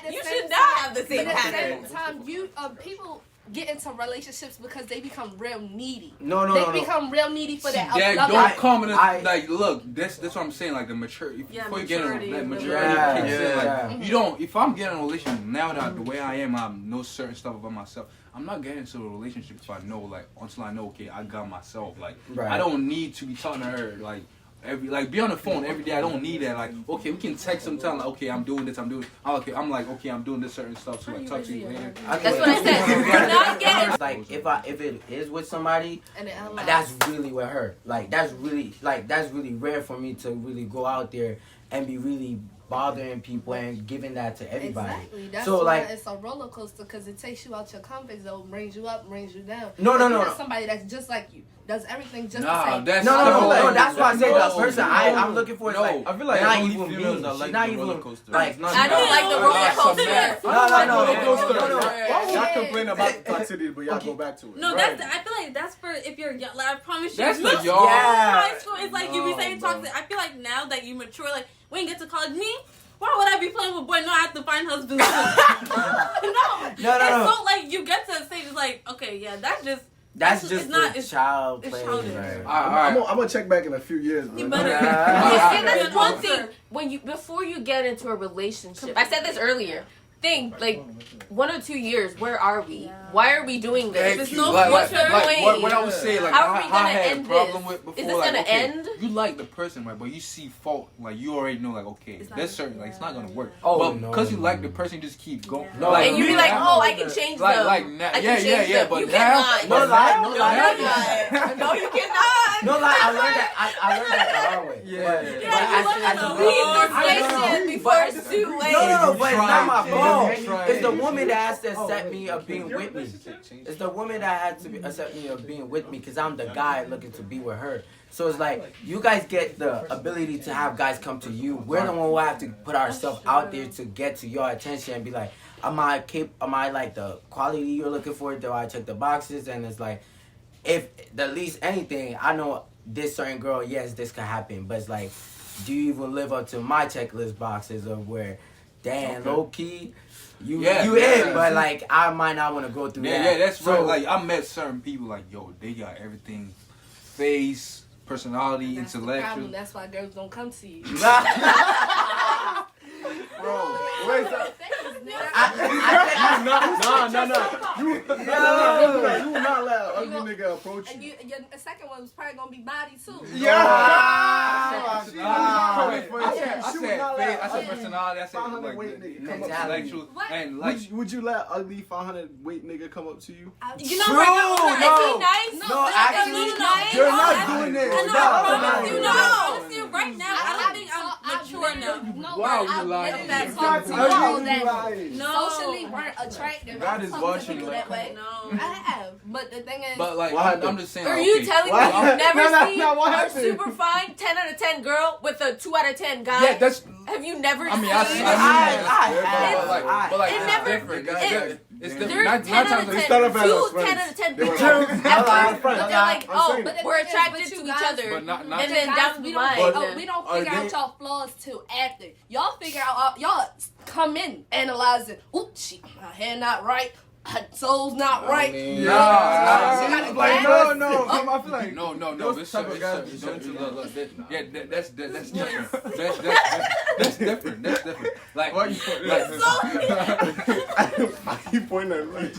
from You should not have the same But at the pattern. same time, people get into relationships because they become real needy. No. They become real needy for that. Dad, love. don't come in like look. That's what I'm saying. Like the maturity. Before you get in maturity. that maturity Yeah, kicks in. Like yeah. you don't. If I'm getting in a relationship now that the way I am, I know certain stuff about myself. I'm not getting into a relationship if I know until I know okay I got myself. Like Right. I don't need to be talking to her like. Be on the phone every day. I don't need that. Like, okay, we can text sometime. Like, okay, I'm doing this. I'm doing this certain stuff. So I talk to you later. That's what I said. You're not getting. Like if it is with somebody, And it unlocks. that's really with her. Like that's really rare for me to really go out there and be really bothering people and giving that to everybody. Exactly. That's So, why like- it's a roller coaster because it takes you out your comfort zone, brings you up, brings you down. No. Somebody that's just like you, does everything just the Nah, same. that's No, that's why I said that No. person I'm looking for is No. like I feel like not only even females me. that She's like not the even roller coaster. like It's not I don't like the roller coaster. Y'all complain about the toxicity, but y'all go back to it. No, I feel like that's for if you're young. Like I promise you, That's middle the school, y'all. high school. It's like you be No, saying bro. toxic. I feel like now that you mature, like when you get to college, why would I be playing with boy? No, I have to find husbands. No. It's so like you get to a stage, it's like okay, yeah, that's just it's not. for It's child it's play. childish. Right. I'm gonna check back in a few years, bro. You better. Yeah. See, that's one thing before you get into a relationship. I said this earlier. Think like 1 or 2 years. Where are we? Yeah. Why are we doing this? Thank There's you. no what's future. the point? What I was saying, like How are we I gonna had end a problem this? with before. Is this like, gonna okay, end? You like the person, right? But you see fault, like you already know, like okay, It's that's not- certain, like it's not gonna work. Oh, but no, because you no, like no. the person, you just keep going. Yeah. No, And you be like, now- oh, I can change them. like now, I can yeah, change yeah. them. But You now, cannot. No lie, no No, lie. you cannot. No, you cannot. No lie, I learned that the hard way. Yeah. But Yeah, as a you Leave learn the station before it's too late. No, but it's not my Try, fault. try. It's the woman that has to accept me of being with me. It's the woman that had to accept me of being with me because I'm the guy looking to be with her. So it's like you guys get the ability to have guys come to you. We're the one who have to put ourselves out there to get to your attention and be like, am I like the quality you're looking for? Do I check the boxes? And it's like, if the least anything, I know this certain girl, yes, this could happen. But it's like, do you even live up to my checklist boxes of where, damn, low key, you in, but like I might not want to go through that. Yeah, that's so, right. Like I met certain people, like yo, they got everything, face, personality, That's the intellectual. problem. That's why girls don't come to you. Bro, wait, so, No. you will not let an ugly nigga approach And you. your second one was probably gonna be body too. I said She would not let face, I said personality, I said 500 like weight nigga come up to mentality. intellectual, What? and like Would you let ugly 500 weight nigga come up to you? You know, True, right now, no. Is he nice? No, actually, You're not doing it. I know. That's I promise the you, line. no. I promise you, right now, I don't think I'm mature enough. No, Wow, I you lying. literally That's talked to how y'all you that lying. No. socially weren't attractive. God I is talked to watching people you. that way. No. I have, but the thing is, But like, What happened? I'm just saying. Are Like, you okay, telling me What? you've never No, seen what a happened? super fine 10 out of 10 girl with a 2 out of 10 guy? Yeah, that's. Have you never I mean, seen I it? see. I But like, It it's never- different. It's different. There's Nine 10 out times of they 10. started off as Two friends. 10 out of 10 They were bitches friends. at They were first, friends. but they're like, I'm oh, saying But the we're thing is, attracted but to you each guys- other. But not And then guys, down we the don't line. we don't Are figure they- out y'all flaws till after. Y'all figure out y'all come in analyzing. Oop, my hair not right. Her soul's not right. Nah, like, no. I feel like No. those It's type of it's guys it's don't do look, that. yeah, that's different. That's different. That's different. Like, Why you put like, I keep pointing at me.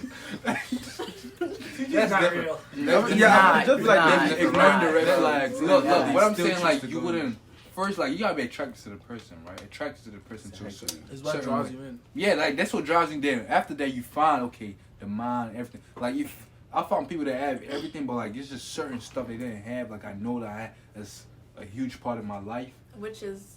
that's different. Yeah, just like Nah, them ignoring the red That- flags. Look, Yeah. what I'm Still saying, like, choose to you go. wouldn't. First, like, you gotta be attracted to the person, right? Attracted to the person to a certain. It's what certain draws way. you in. Yeah, like that's what drives you there. After that, you find okay, the mind, everything. Like if I found people that have everything, but like it's just certain stuff they didn't have. Like I know that that's a huge part of my life. Which is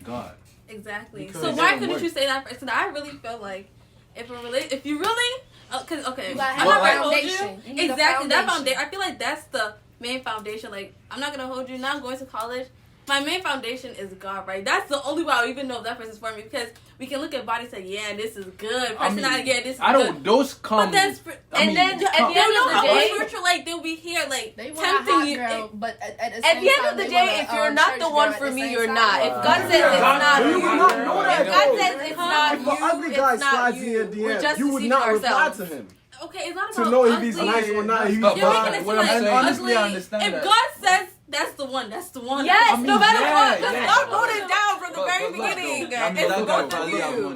God. exactly. Because So it why doesn't couldn't work. you say that first? And I really feel like if you really, cause okay, You gotta I'm have not a gonna hold you. foundation. You need a Exactly that foundation. foundation. I feel like that's the main foundation. Like I'm not gonna hold you. Now I'm going to college. My main foundation is God, right? That's the only way I'll even know if that person's for me because we can look at body and say, yeah, this is good. Personality, yeah, this is I good. don't. Those come. But that's And then at the end know of how the day, spiritual like they'll be here like They want a tempting hot you. girl, but at the at the end time, of the they want day, a, if you're not church the one girl for at the me, same you're time. not. If God says it's not You you, would not know that, if God though. says it's not If an ugly you, guy it's not slides in your you. We're DM, just you would deceiving not reply ourselves. to him Okay, it's not to about know if ugly. he's nice or not. He's But You're fine. making it what seem I'm like saying- honestly, I ugly. understand If that. God says that's the one, that's the one. Yes, I mean, no matter yeah, what, because yeah. God wrote it down from the But very look, though, beginning. I mean, It's look, going though, for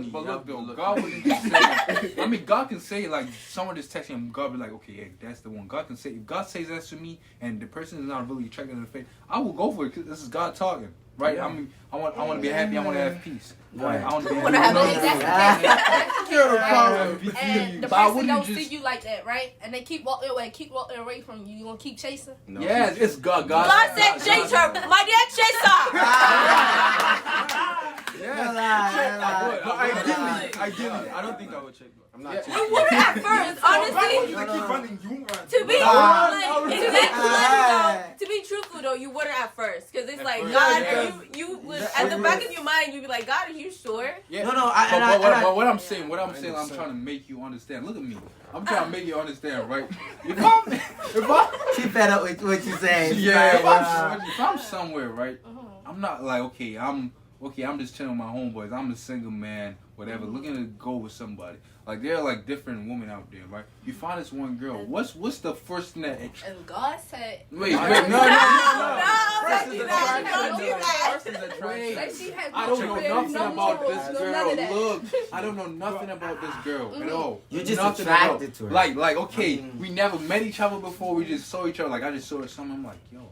you. But look, though, God wouldn't just say. I mean, God can say like someone just texting him. God be like, okay, hey, that's the one. God can say if God says that to me, and the person is not really attracted to the face, I will go for it because this is God talking, right? I mean, I want to be happy. I want to have peace. Right? I want to be wanna have But peace. that's the case. That's the case, right? And the But I person wouldn't don't just- see you like that, right? And they keep walking away from you. You gonna keep chasing? No. Yes, it's God. God said, chase her, my dear, chase her. But ideally, I don't think I would check. I'm not Yeah. checking. You wouldn't at first, honestly. You keep running, you won't run. To be to be truthful though, you wouldn't at first, because it's like first, God. yeah. You would at the back of your mind, you'd be like, God, are you sure? Yeah. No, But what I'm saying, I'm trying to make you understand. Look at me. I'm trying to make you understand, right? If I She fed up with what you saying. yeah, Like, if I'm somewhere, right? I'm not like I'm just chilling with my homeboys. I'm a single man, whatever, looking to go with somebody. Like there are like different women out there, right? You find this one girl. What's the first thing that? And God said, Wait, No, no. don't do that. Don't do that. that she had I don't know no nothing no about morals, this no none girl. of that. Look, I don't know nothing about this girl at all. You're just Nothing attracted at to all. her. Like, okay, I mean- we never met each other before. We just saw each other. Like, I just saw her something. I'm like, yo,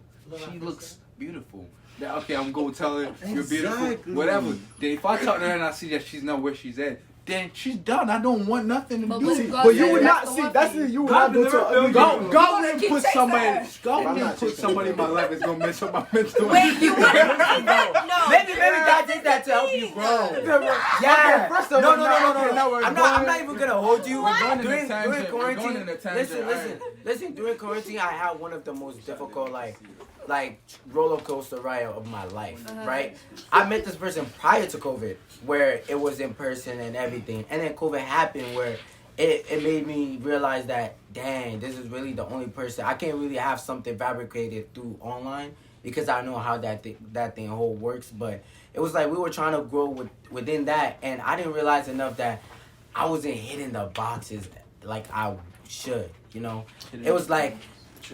she looks beautiful. Then, okay, I'm gonna tell her you're beautiful. Exactly. Whatever. Then if I talk to her and I see that she's not where she's at, then she's done. I don't want nothing to But do. what if God But you said would that's not the see. one That's for you? it. You would not go to ugly girl. God wouldn't keep put chasing somebody. her. God I'm wouldn't not put chasing somebody in my life that's gonna mess up my mental. Wait, you wouldn't? No. maybe God did that to help you grow. Yeah. First of No. all, now we're I'm not even gonna hold you. We're going in a During tangent. We're going quarantine, in a tangent. listen. During quarantine, I had one of the most difficult like roller coaster ride of my life. Right? I met this person prior to COVID, where it was in person and everything, and then COVID happened, where it made me realize that dang, this is really the only person I can't really have something fabricated through online because I know how that thing whole works, but. It was like we were trying to grow within that, and I didn't realize enough that I wasn't hitting the boxes like I should, you know? It was like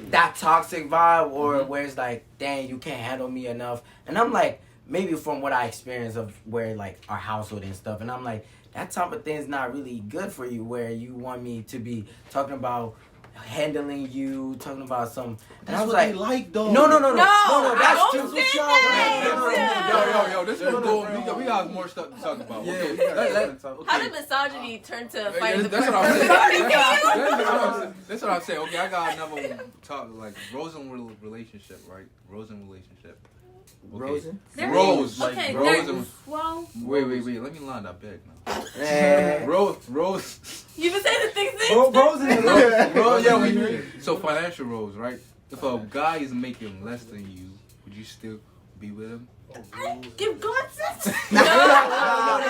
that toxic vibe or where it's like, dang, you can't handle me enough. And I'm like, maybe from what I experienced of where like our household and stuff, and I'm like, that type of thing is not really good for you where you want me to be talking about handling you, talking about some. And I was like, though. no, No, that's I true. don't think that. Yo, this is going. We got more stuff to talk about. Okay, How did misogyny turn to fighting the that's what person? I'm saying. That's what I'm saying. Okay, I got another one. Talk like rose and relationship, right? Rose and relationship. Rosen? Rose. Okay, Rose and... well... Wait. Let me line that back Eh. now. Rose. You've been saying the things Rose, yeah, we knew. So financial roles, right? If a guy is making less than you, would you still be with him? Give God sense. No. Not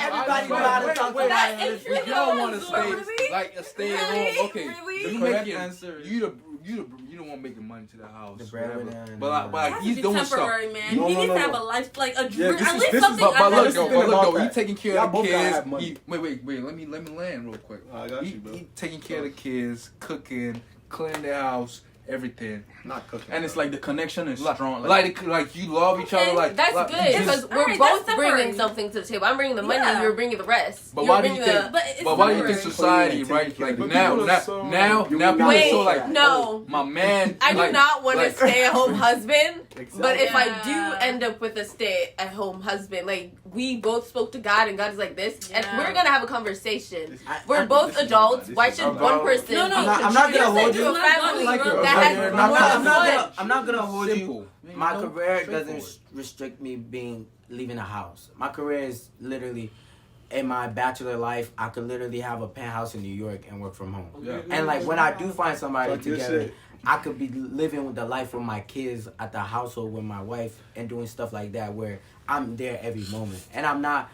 everybody know how to talk about it. If you don't want to stay at home, okay. Really? You making answer. You don't want making money to the house. The breadwinner. But like Has he's to be doing temporary, stuff. man. He needs to have a life, like a dream. this At is- least this is- something. But look This is though, about he that. taking care Y'all of the both gotta kids. have money. Wait. Let me land real quick. I got you, bro. He taking care of the kids, cooking, cleaning the house, everything. Not cooking. And it's like the connection is strong. Like you love each other. Like That's like, good because we're alright, both that's bringing temporary. something to the table. I'm bringing the money, Yeah. you're bringing the rest. But You're why do you bringing think? But it's But why do you think temporary. society, right? Like But now people are so- people are Wait, so like, no. my man. I do like- not want a like- stay-at-home husband, but if I Yeah. do end up with a stay-at-home husband, like we both spoke to God and God is like this, and Yeah. we're gonna have a conversation. I- We're both adults. Why should one person? No, no. I'm not gonna hold to you. a family Like that it. has Like it. more than one. I'm not gonna hold you. Simple. My No, career straightforward. doesn't restrict me leaving the house. My career is literally in my bachelor life. I could literally have a penthouse in New York and work from home. Yeah. And like when I do find somebody Talk your together, shit. I could be living the life with my kids at the household with my wife and doing stuff like that where I'm there every moment and I'm not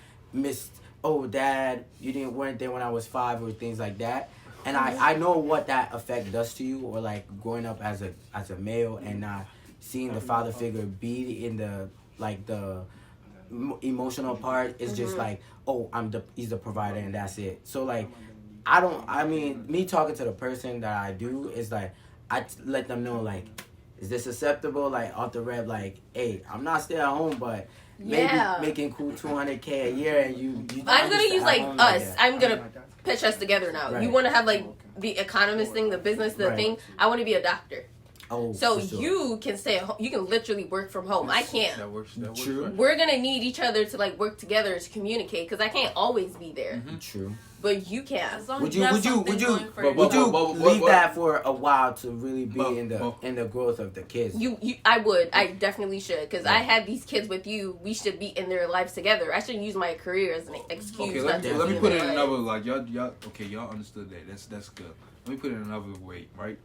dad, you weren't there when I was 5 or things like that. And I know what that effect does to you, or like growing up as a male and not seeing the father figure be in the emotional part is just like, he's the provider and that's it. So like me talking to the person that I do is like I let them know like, is this acceptable? Like off the rep, like, hey, I'm not staying at home, but maybe Yeah. making cool $200K a year and you I'm gonna just use at like home us. that. I'm gonna pitch us together now. Right. You want to have like the economist thing, the business, the Right. thing. I want to be a doctor. Oh, So for sure. you can stay at home. You can literally work from home. I can't. That works. True. Right. We're gonna need each other to like work together to communicate because I can't always be there, True. but you can. As long Would as you have would you something would you going for but- would you but- leave but- that for a while to really be but- in the growth of the kids? I would. I definitely should because I had these kids with you. We should be in their lives together. I shouldn't use my career as an excuse. Okay, not to let be me put in it in their another life. like y'all understood that. That's good. Let me put it in another way, right?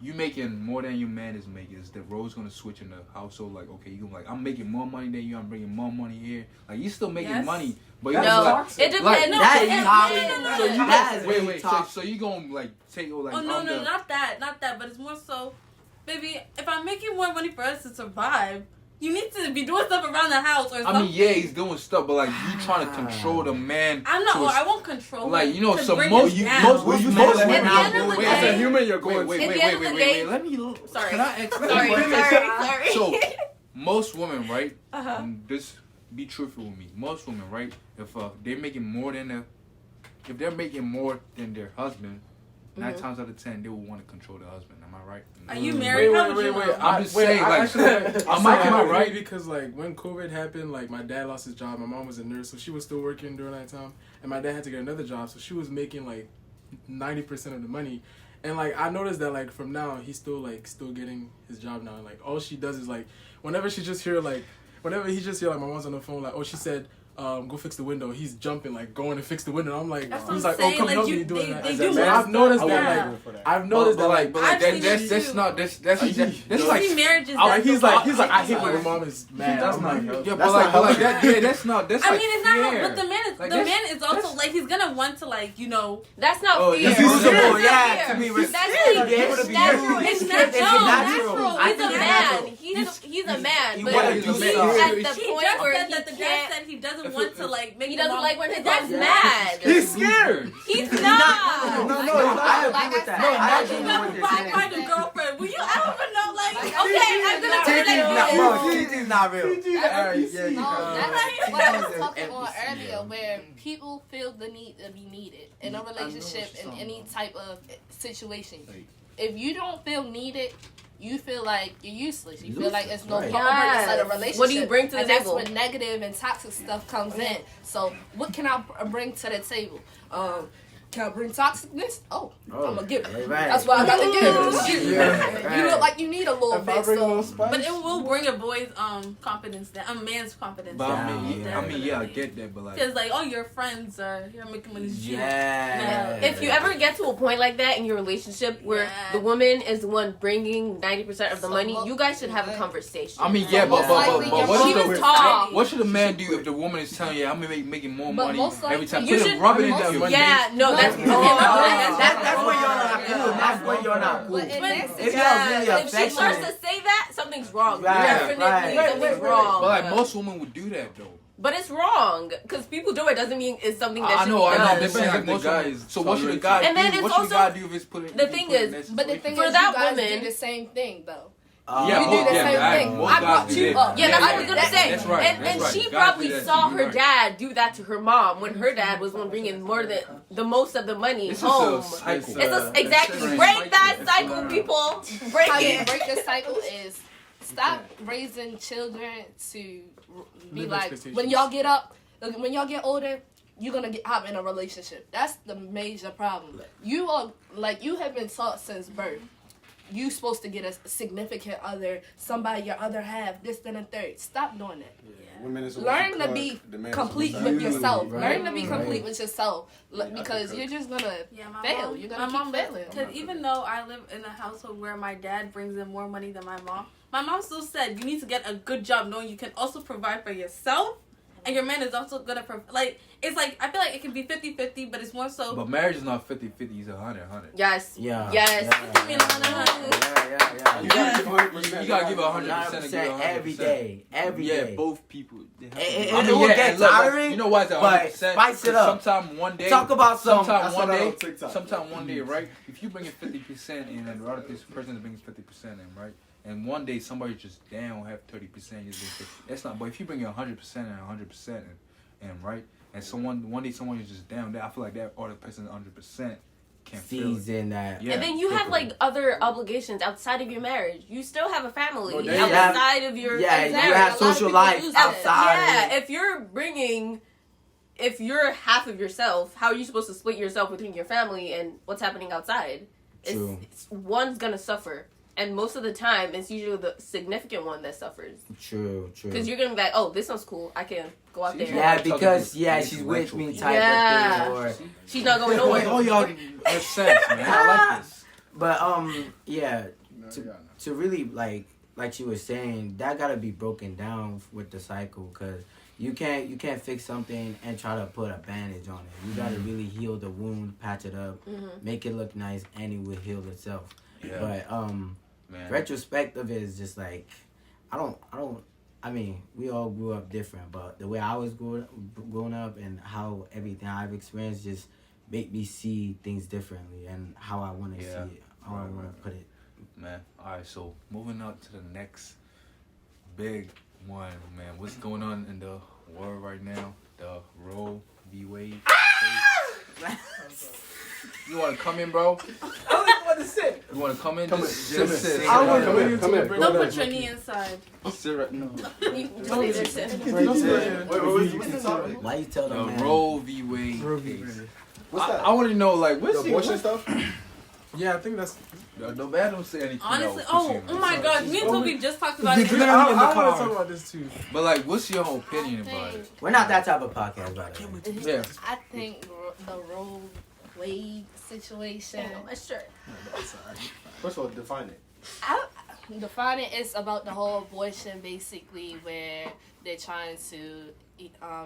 You making more than your man is making. Is the roles gonna switch in the household? Like, okay, you like I'm making more money than you. I'm bringing more money here. Like you still making Yes. money, but you're No, just it depends. like, No, that it- is it- toxic. no. So you That is really wait. toxic. So you gonna like take like? Oh no, I'm no, the- not that, but it's more so, baby. If I'm making more money for us to survive, you need to be doing stuff around the house or something. I mean, yeah, he's doing stuff, but like you trying to control the man. I'm not. to Or a- I won't control. Like, him you know, to some bring most us you down. most Well, you men. supposed to At the have end of the wait, as a day- human, you're going Wait, At the end of the day- Let me. Sorry. Can I explain? Sorry. So, most women, right? Uh-huh. And just be truthful with me. Most women, right? If they're making more than their husband, 9 times out of 10 they will want to control the husband. Am I right? Are you married? How would you know? I'm just saying, like, I'm am I not right? right because like when COVID happened, like my dad lost his job. My mom was a nurse, so she was still working during that time, and my dad had to get another job, so she was making like 90% of the money. And like I noticed that like from now he's still getting his job now. And like all she does is like whenever he just hear like my mom's on the phone like, oh, she said go fix the window, he's jumping like going to fix the window. I'm like, That's what he's I'm like, saying, oh, come like, help you- me doing they- that. they So do I've noticed that. that like I've noticed that like but like I've seen that's it that's too. not that's You like see marriages. like that's he's the like fault. I hate when your mom is mad. That's I'm not like, healthy. yeah, That's but not like healthy. that's not that's I like mean, it's not. fair. But the man is Like, the that's- man is also like he's gonna want to like That's not Oh, fair. it's That's usable, not yeah, fair. to be That's respected. like, Be able to be natural. used. It's It's natural. natural. I He's a think it's man. natural. He's a man. You But wanna he's do at something. the He point just where said he that the dad can't. said he doesn't want to like make. He the doesn't mom- like when his That's mom's mad. He's scared. He's No, not. no, I agree with that. I agree You with never what you're saying. find a girlfriend. Will you ever know? Like, Okay, I'm gonna turn TT's not, it bro, on. TT's not real. Alright, yeah, you No, can. that's what I was talking on Empathy, earlier, yeah. where people feel the need to be needed in a relationship, in any type of situation. If you don't feel needed, you feel like you're useless. You feel like it's no Right. purpose of the Yes. relationship. What do you bring to the and table? That's when negative and toxic stuff comes in. So what can I bring to the table? Can I bring toxicness? Oh, I'm gonna give it. Right. That's what I got to give. Right. You look like you need a little If I bit. bring a So. little spice, But it will bring a boy's confidence down. A man's confidence But down. I mean, yeah, I get that, but like, Because like, oh, your friends are you're making money. Yeah. If you ever get to a point like that in your relationship where the woman is the one bringing 90% of the money, you guys should have a conversation. I mean, yeah, but what should a man do if the woman is telling you, I'm making more money every time? You should rub it into your That's where you're not cool. That's where you're not cool. If she starts to say that, something's wrong. Right, Definitely something's wrong. But like most women would do that though. But it's wrong because people do it doesn't mean it's something that I should know. be done. Depends like most guys. So what should a guy and then do? it's What should also, a guy do if it's put the thing is, But the thing for is, that you guys woman, do the same thing though. Yeah, you do the same thing. I brought you up. Yeah, that's what I was gonna say. That's right. And she probably saw her dad do that to her mom when her dad was one bringing more than the most of the money home. Exactly. Break that cycle, people. Break How you it. break the cycle is stop raising children to be like when y'all get older. You're gonna hop in a relationship. That's the major problem. You have been taught since birth. You supposed to get a significant other, somebody your other half, this, then, and third. Stop doing that. Yeah. Learn to be complete with yourself. Right. Learn to be complete with yourself because you're just gonna fail. You're gonna keep failing. Because even though I live in a household where my dad brings in more money than my mom still said you need to get a good job knowing you can also provide for yourself. And your man is also gonna it's like I feel like it can be 50-50, but it's more so. But marriage is not 50-50. It's 100-100. Yes. Yeah. Yes. You gotta give it 100% every day. Every day. Yeah, both people. It will get tiring. You know why it's 100%? But spice it up. Sometime one day. Talk about sometime one day, right? If you bring in 50% in and the other person is bringing 50% in, right? And one day somebody just down have 30%. That's not. But if you bring in 100% and 100% and right, and one day someone is just down, I feel like that other person 100% can't feel it. In that. Yeah. And then you have like other obligations outside of your marriage. You still have a family Well, outside of your marriage. You have social life outside. Yeah, if you're half of yourself, how are you supposed to split yourself between your family and what's happening outside? It's one's gonna suffer. And most of the time, it's usually the significant one that suffers. True. Because you're going to be like, oh, this one's cool. I can go out there. Yeah, because, she's with me type of thing. Or she's not going nowhere. Oh, y'all have sense, man. I like this. But, to really, like you were saying, that got to be broken down with the cycle. Because you can't fix something and try to put a bandage on it. You got to really heal the wound, patch it up, make it look nice, and it will heal itself. Yeah. But, retrospective is just like, I mean, we all grew up different, but the way I was growing up and how everything I've experienced just make me see things differently and how I want to see it, how I want to put it. Man, alright, so moving on to the next big one, man. What's going on in the world right now? The Roe v. Wade. You want to come in, bro? I don't even want to sit. You want to come in? Just sit. I want to come in. Don't put your knee inside. Sit right now. You just stay there, sit. What's the topic? Why you tell them, man? Roe v. Wade. What's that? I want to know, like, what's the abortion stuff? Yeah, I think that's... No bad don't say anything. Honestly, oh my God, me and Toby just talked about it. I want to talk about this too. But like, what's your whole opinion about it? We're not that type of podcast, by the way. Yeah. I think the Roe Wade situation. Sure. First of all, define it. Define it is about the whole abortion, basically, where they're trying to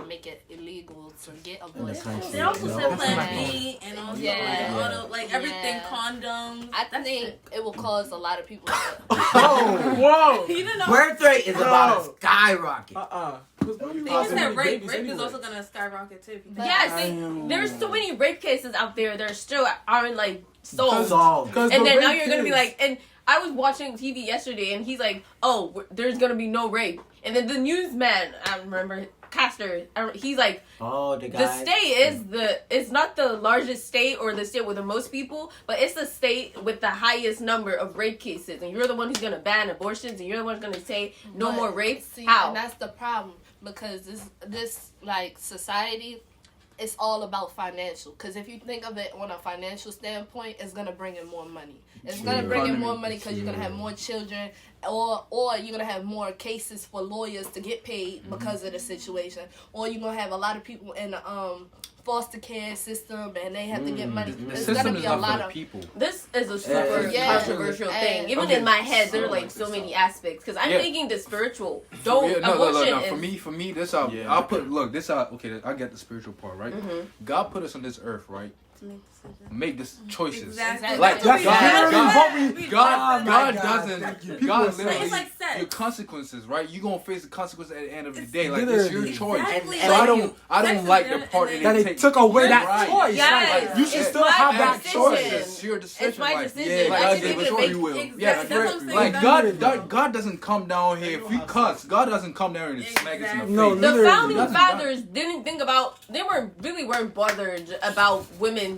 make it illegal to get abortion. They also said Plan B and also like everything, condoms. I think it will cause a lot of people. Whoa! You didn't know. Birth rate is about to skyrocket. They even said rape is also gonna skyrocket too. There's so many rape cases out there that still aren't like solved. Solved. And then now you're gonna be like, and I was watching TV yesterday, and he's like, "Oh, there's gonna be no rape." And then the newsman, I remember Castor, he's like, "Oh, the guy." The state it's not the largest state or the state with the most people, but it's the state with the highest number of rape cases. And you're the one who's gonna ban abortions, and you're the one who's gonna say no more rape. See, How? And that's the problem because this like society. it's all about financial. Because if you think of it on a financial standpoint, it's going to bring in more money. It's going to bring in more money because you're going to have more children, or you're going to have more cases for lawyers to get paid because of the situation. Or you're going to have a lot of people in the foster care system and they have to get money. There's going to be a lot of people. This is a super controversial thing. Even in my head, there are like so many aspects. Because I'm thinking the spiritual. Abortion For me, this how I'll put. Look, this how. Okay, I get the spiritual part right. God put us on this earth, right? Make this choices. Exactly. Like God doesn't. God It's literally like sex. your consequences, right? You gonna face the consequences at the end of the day. Like it's your choice. Exactly. So I don't like the part that they took away that choice. Yes. Like, you should still have that choice. It's your decision. It's my like, decision. Yeah, I God should gave be us able to free will. Exactly. Yeah, That's what I'm saying. like God doesn't come down here if we cuss. God doesn't come down here and smack us in the face. No, The founding That's fathers didn't think about. They weren't bothered about women's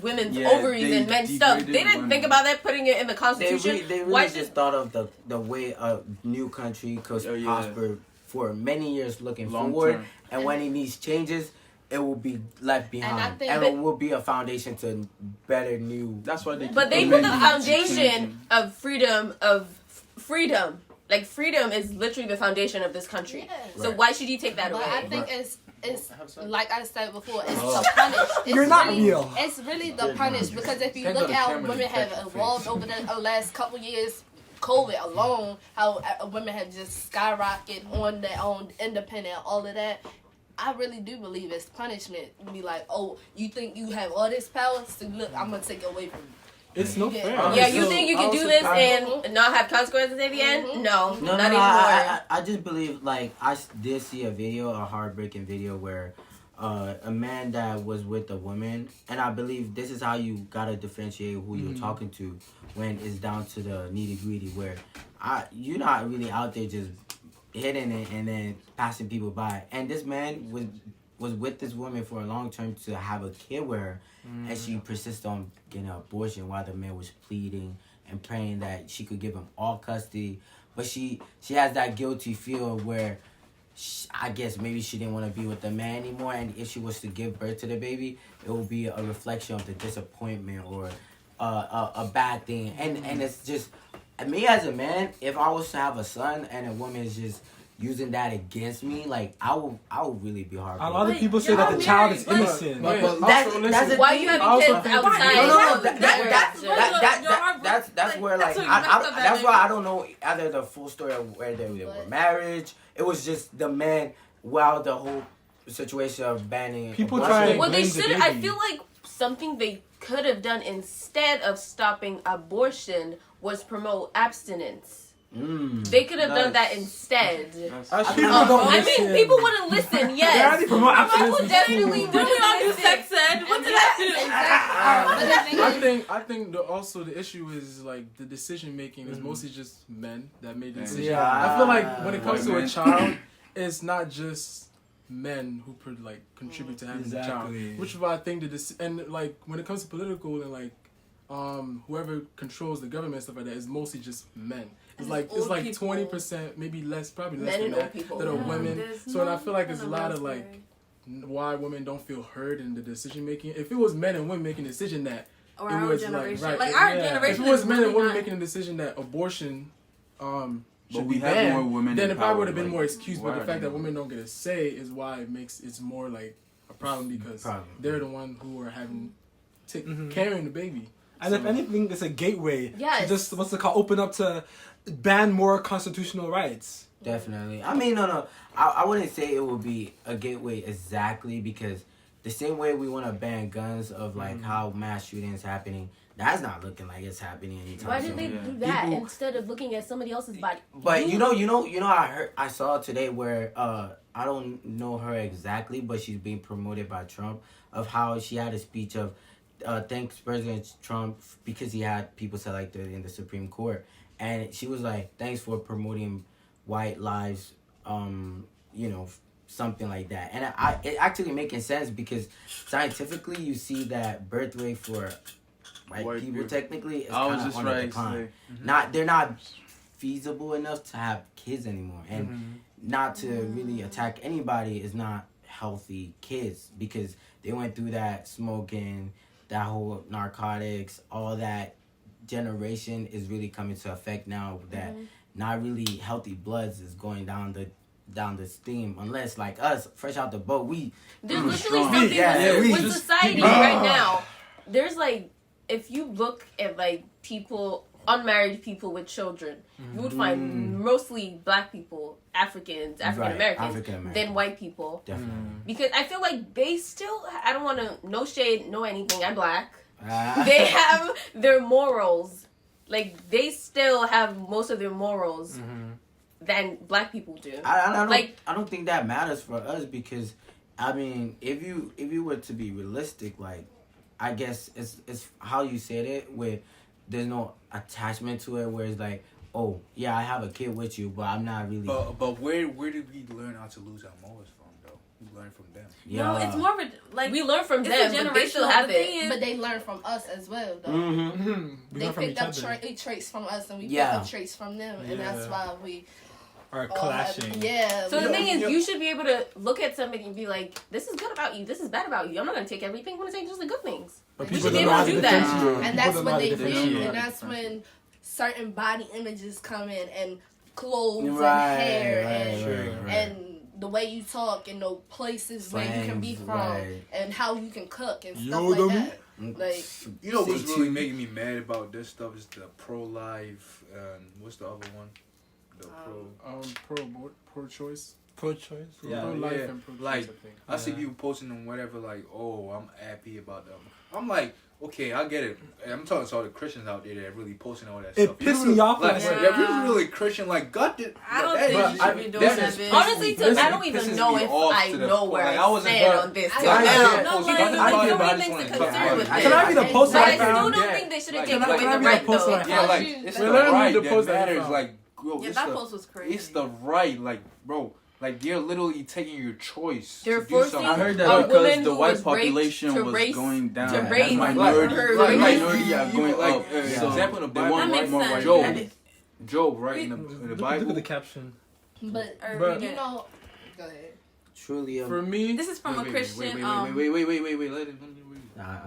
women's ovaries and men's stuff. They didn't think about that, putting it in the Constitution. They really just thought of the way a new country could prosper for many years looking forward, and when it needs changes, it will be left behind, and it will be a foundation to better new. That's why they. But they put the foundation of freedom. Like freedom is literally the foundation of this country. Yeah. So why should you take that away? I think it's like I said before, it's the punish. You're not real. It's really the punish, because if you look how women have evolved over the last couple years, COVID alone, how women have just skyrocketed on their own independent, all of that. I really do believe it's punishment. Be like, oh, you think you have all this power? So look, I'm gonna take it away from you. It's no fair. Yeah, you think you can do this and not have consequences at the end? No, not anymore. I just believe, like, I did see a heartbreaking video where a man that was with a woman, and I believe this is how you gotta differentiate who you're talking to when it's down to the nitty gritty, where you're not really out there just hitting it and then passing people by. And this man was with this woman for a long term to have a kid with her, and she persisted on getting an abortion while the man was pleading and praying that she could give him all custody. But she has that guilty feel where I guess maybe she didn't want to be with the man anymore, and if she was to give birth to the baby, it will be a reflection of the disappointment or a bad thing. And it's just, me as a man, if I was to have a son and a woman is just using that against me, like, I would really be hard. A lot of people say that the child is innocent. That's why you having kids outside? No, that's where, like, that's why I don't know either the full story of where they were marriage. It was just the man, while the whole situation of banning people abortion. try. Well, they should. I feel like something they could have done instead of stopping abortion was promote abstinence. They could have done that insteed. People wouldn't listen. Yes, people definitely wouldn't. We all do sex ed. What did I do? I think also the issue is, like, the decision making is mostly just men that made the decision. Yeah. I feel like when it comes to a child, it's not just men who contribute to having the child, which is why I think and like when it comes to political and like whoever controls the government and stuff like that, is mostly just men. It's like 20%, maybe less, probably less than that, that are women. So and I feel like it's a lot of like why women don't feel heard in the decision making. If it was men and women making a decision that Or it our was generation. like Our generation. if it was men and really women not. making a decision that abortion should we be have banned, more women then in it probably power, would have been like, more excuse. why But the are fact they that more? women don't get a say is why it's more like a problem, because they're the one who are having carrying the baby. And if anything, it's a gateway. Yes. To just open up to ban more constitutional rights. Definitely. I mean, no. I wouldn't say it would be a gateway exactly, because the same way we want to ban guns of like how mass shootings happening, that's not looking like it's happening anytime Why soon. did they do that instead of looking at somebody else's body? But I saw today where I don't know her exactly, but she's being promoted by Trump, of how she had a speech of thanks President Trump because he had people selected in the Supreme Court, and she was like, thanks for promoting white lives, something like that. And it actually making sense, because scientifically you see that birth rate for white people technically is kind of on the decline. They're not feasible enough to have kids anymore, and not to really attack anybody is not healthy kids because they went through that smoking, that whole narcotics, all that generation is really coming to effect now that not really healthy bloods is going down the steam unless like us fresh out the boat there's literally something with society right now. There's like if you look at like unmarried people with children, you would find mostly black people, African Americans, than white people. Definitely. Because I feel like they still, I don't want to, no shade, no anything, I'm black. They have their morals. Like, they still have most of their morals than black people do. I don't think that matters for us because, I mean, if you were to be realistic, like, I guess it's how you said it, where there's no attachment to it, where it's like, oh, yeah, I have a kid with you, but I'm not really... But where did we learn how to lose our morals from, though? We learn from them. Yeah. No, it's more of a, like... We learn from them, but they still have it. But they learn from us as well, though. They picked up traits from us, and we picked up traits from them, and that's why we... are clashing. So the thing is, you should be able to look at somebody and be like, this is good about you, this is bad about you. I'm not going to take everything, I'm going to take just the good things. But you should be able to do that. And that's what they do. And that's when certain body images come in, and clothes and hair and the way you talk and the places where you can be from and how you can cook and stuff like that. Like, you know what's really making me mad about this stuff is the pro-life and what's the other one? The pro-choice. Pro-choice. Pro-life and pro-choice. Like, I see people posting on whatever, like, oh, I'm happy about them. I'm like, okay, I get it. I'm talking to all the Christians out there that are really posting all that stuff. It pissed me off. Like, if you're really Christian, like, God did. I don't think you should be doing that. Honestly, I don't even know if I know where I stand on this. I be the post I still don't think they should have taken away the right, though. Yeah, like, it's the right that matters. Like, bro, yeah, that post was crazy. It's the right, like, bro. Like, they're literally taking your choice. They're forcing I heard that because the white population was going down. To raise minority are going up. So, example in the Bible, that makes sense. Job, right, in the Bible. Look at the caption. But you know, go ahead. Truly, for me, this is from a Christian. Wait. Let it.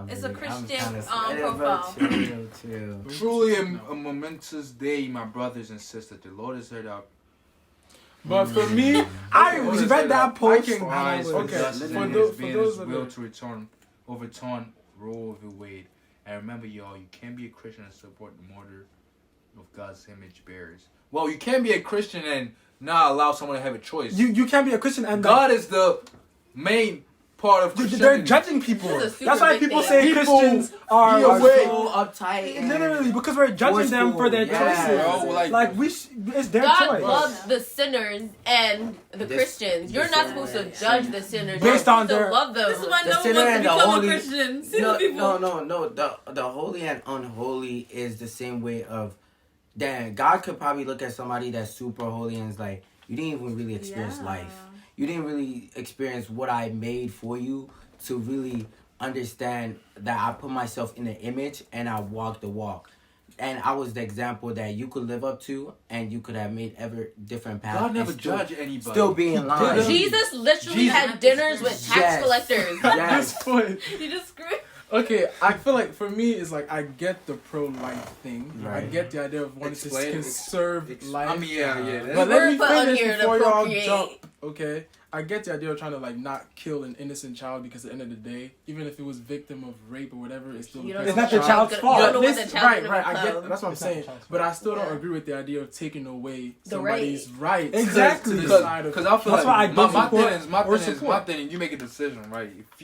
It's a Christian profile. Truly a momentous day, my brothers and sisters. The Lord has heard our. But for me, I read that post. For those will to overturn Roe v. Wade. And remember, y'all, you can't be a Christian and support the murder of God's image bearers. Well, you can't be a Christian and not allow someone to have a choice. You can't be a Christian and God is the main part of Christianity. They're judging people. That's why people say Christians are so uptight. Literally, because we're judging them for their choices. Bro, it's their choice. God loves the sinners and the Christians. You're not supposed to judge the sinners. Based on their love them. This is why no one wants to become a Christian. No. The holy and unholy is the same way of. Damn, God could probably look at somebody that's super holy and is like, you didn't even really experience life. You didn't really experience what I made for you to really understand that I put myself in the image and I walked the walk. And I was the example that you could live up to and you could have made ever different paths. God never judged anybody. Still be in line. Jesus literally had dinners with tax collectors. Yes. You just screwed. Okay, I feel like for me, it's like I get the pro-life thing. Right. I get the idea of wanting to conserve life. I mean, yeah. But let me finish before y'all jump. Okay, I get the idea of trying to like not kill an innocent child because at the end of the day, even if it was victim of rape or whatever, it's still it's not the child's fault. You don't know what the child's right. I get that's what I'm saying, but I still don't agree with the idea of taking away somebody's rights. Exactly, because I feel that's like my thing. You make a decision, right? If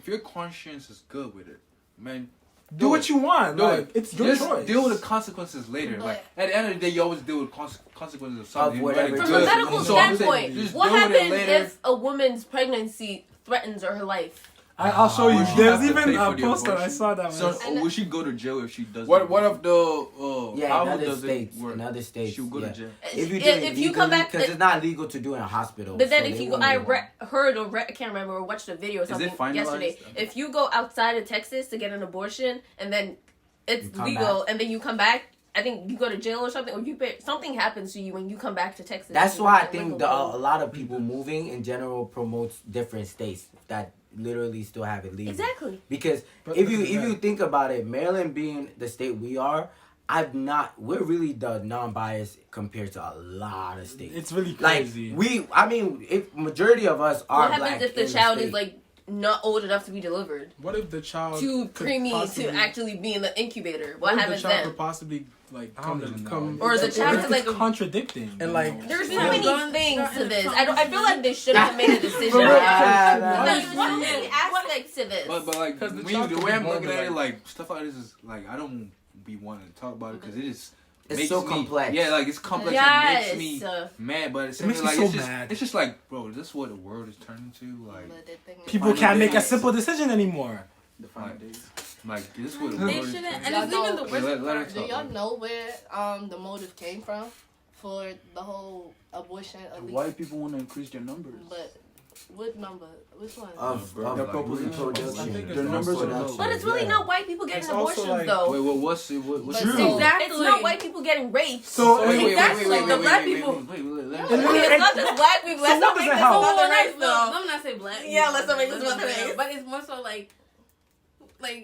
your conscience is good with it, man. Do what you want. Like, it's your choice. Deal with the consequences later. Like at the end of the day, you always deal with consequences of something. From a medical standpoint, what happens if a woman's pregnancy threatens her life? I'll show you. There's even a poster. I saw that. So will she go to jail if she doesn't? What if the another state she'll go to jail if you come back because it's not legal to do in a hospital. But then if you go, I can't remember or watched a video or something yesterday. If you go outside of Texas to get an abortion and then it's legal and then you come back, I think you go to jail or something, or something happens to you when you come back to Texas. That's why I think a lot of people moving in general promotes different states that literally still have it legal. Exactly. Because if you think about it, Maryland being the state we are, we're really the non-biased compared to a lot of states. It's really crazy. If majority of us are what black. What happens if the child is like not old enough to be delivered? What if the child too preemie to actually be in the incubator? What happens the child then? Could possibly like come or the child is like contradicting and like there's so many things to this. I feel like they should have made a decision. There's so many aspects to this. But like the way I'm looking at it, like stuff like this is like I don't be wanting to talk about it because it's so complex. Yeah, like it's complex. Yes. It makes me mad, but it makes me so mad. It's just like, bro, this is what the world is turning to. Like people can't make a simple decision anymore. The final days. Like this is what the world is turning to. And it's even the worst part. Do y'all know where the motive came from for the whole abortion? White people want to increase their numbers. But what number? Which one? Of proposing production. Their numbers are low. But it's really not white people getting abortions, though. Wait, what's true? Exactly. It's not white people getting raped. So exactly, the black people. It's not just black people. Let's not make this about the race, though. Let me not say black. Yeah, let's not make this about the race. But it's more so like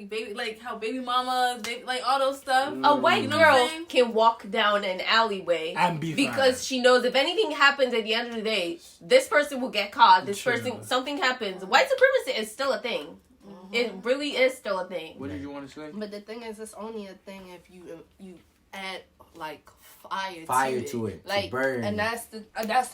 baby, like how baby mamas, like all those stuff. A white girl can walk down an alleyway and be because fine. she knows if anything happens at the end of the day, this person will get caught. This person, something happens. White supremacy is still a thing. Mm-hmm. It really is still a thing. What did you want to say? But the thing is, it's only a thing if you add like fire to it, like to burn. and that's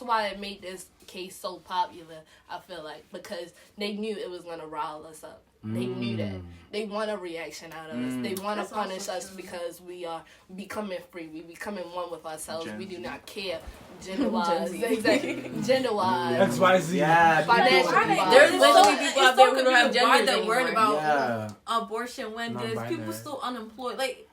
why it made this case so popular. I feel like because they knew it was gonna rile us up. They knew that. They want a reaction out of us. They want to punish us because we are becoming free. We becoming one with ourselves. We do not care gender-wise. Exactly. Gender-wise. XYZ. Yeah. Financially. There's literally people out there who don't have why gender they're worried anymore. about abortion when there's people still unemployed. Like,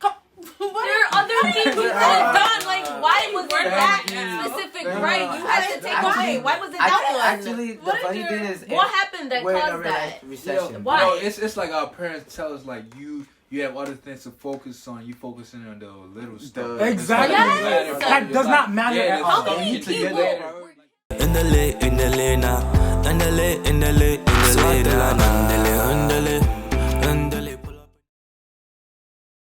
there are other things you could have done. Like, why was there that specific right you had to take away? Why was it that one? Actually, the funny thing is, what happened that caused that? Recession. Why? No, it's like our parents tell us like you have other things to focus on. You focusing on the little stuff. Exactly. Yes. That does not matter at all. How many people? In the lane now. In the lane now.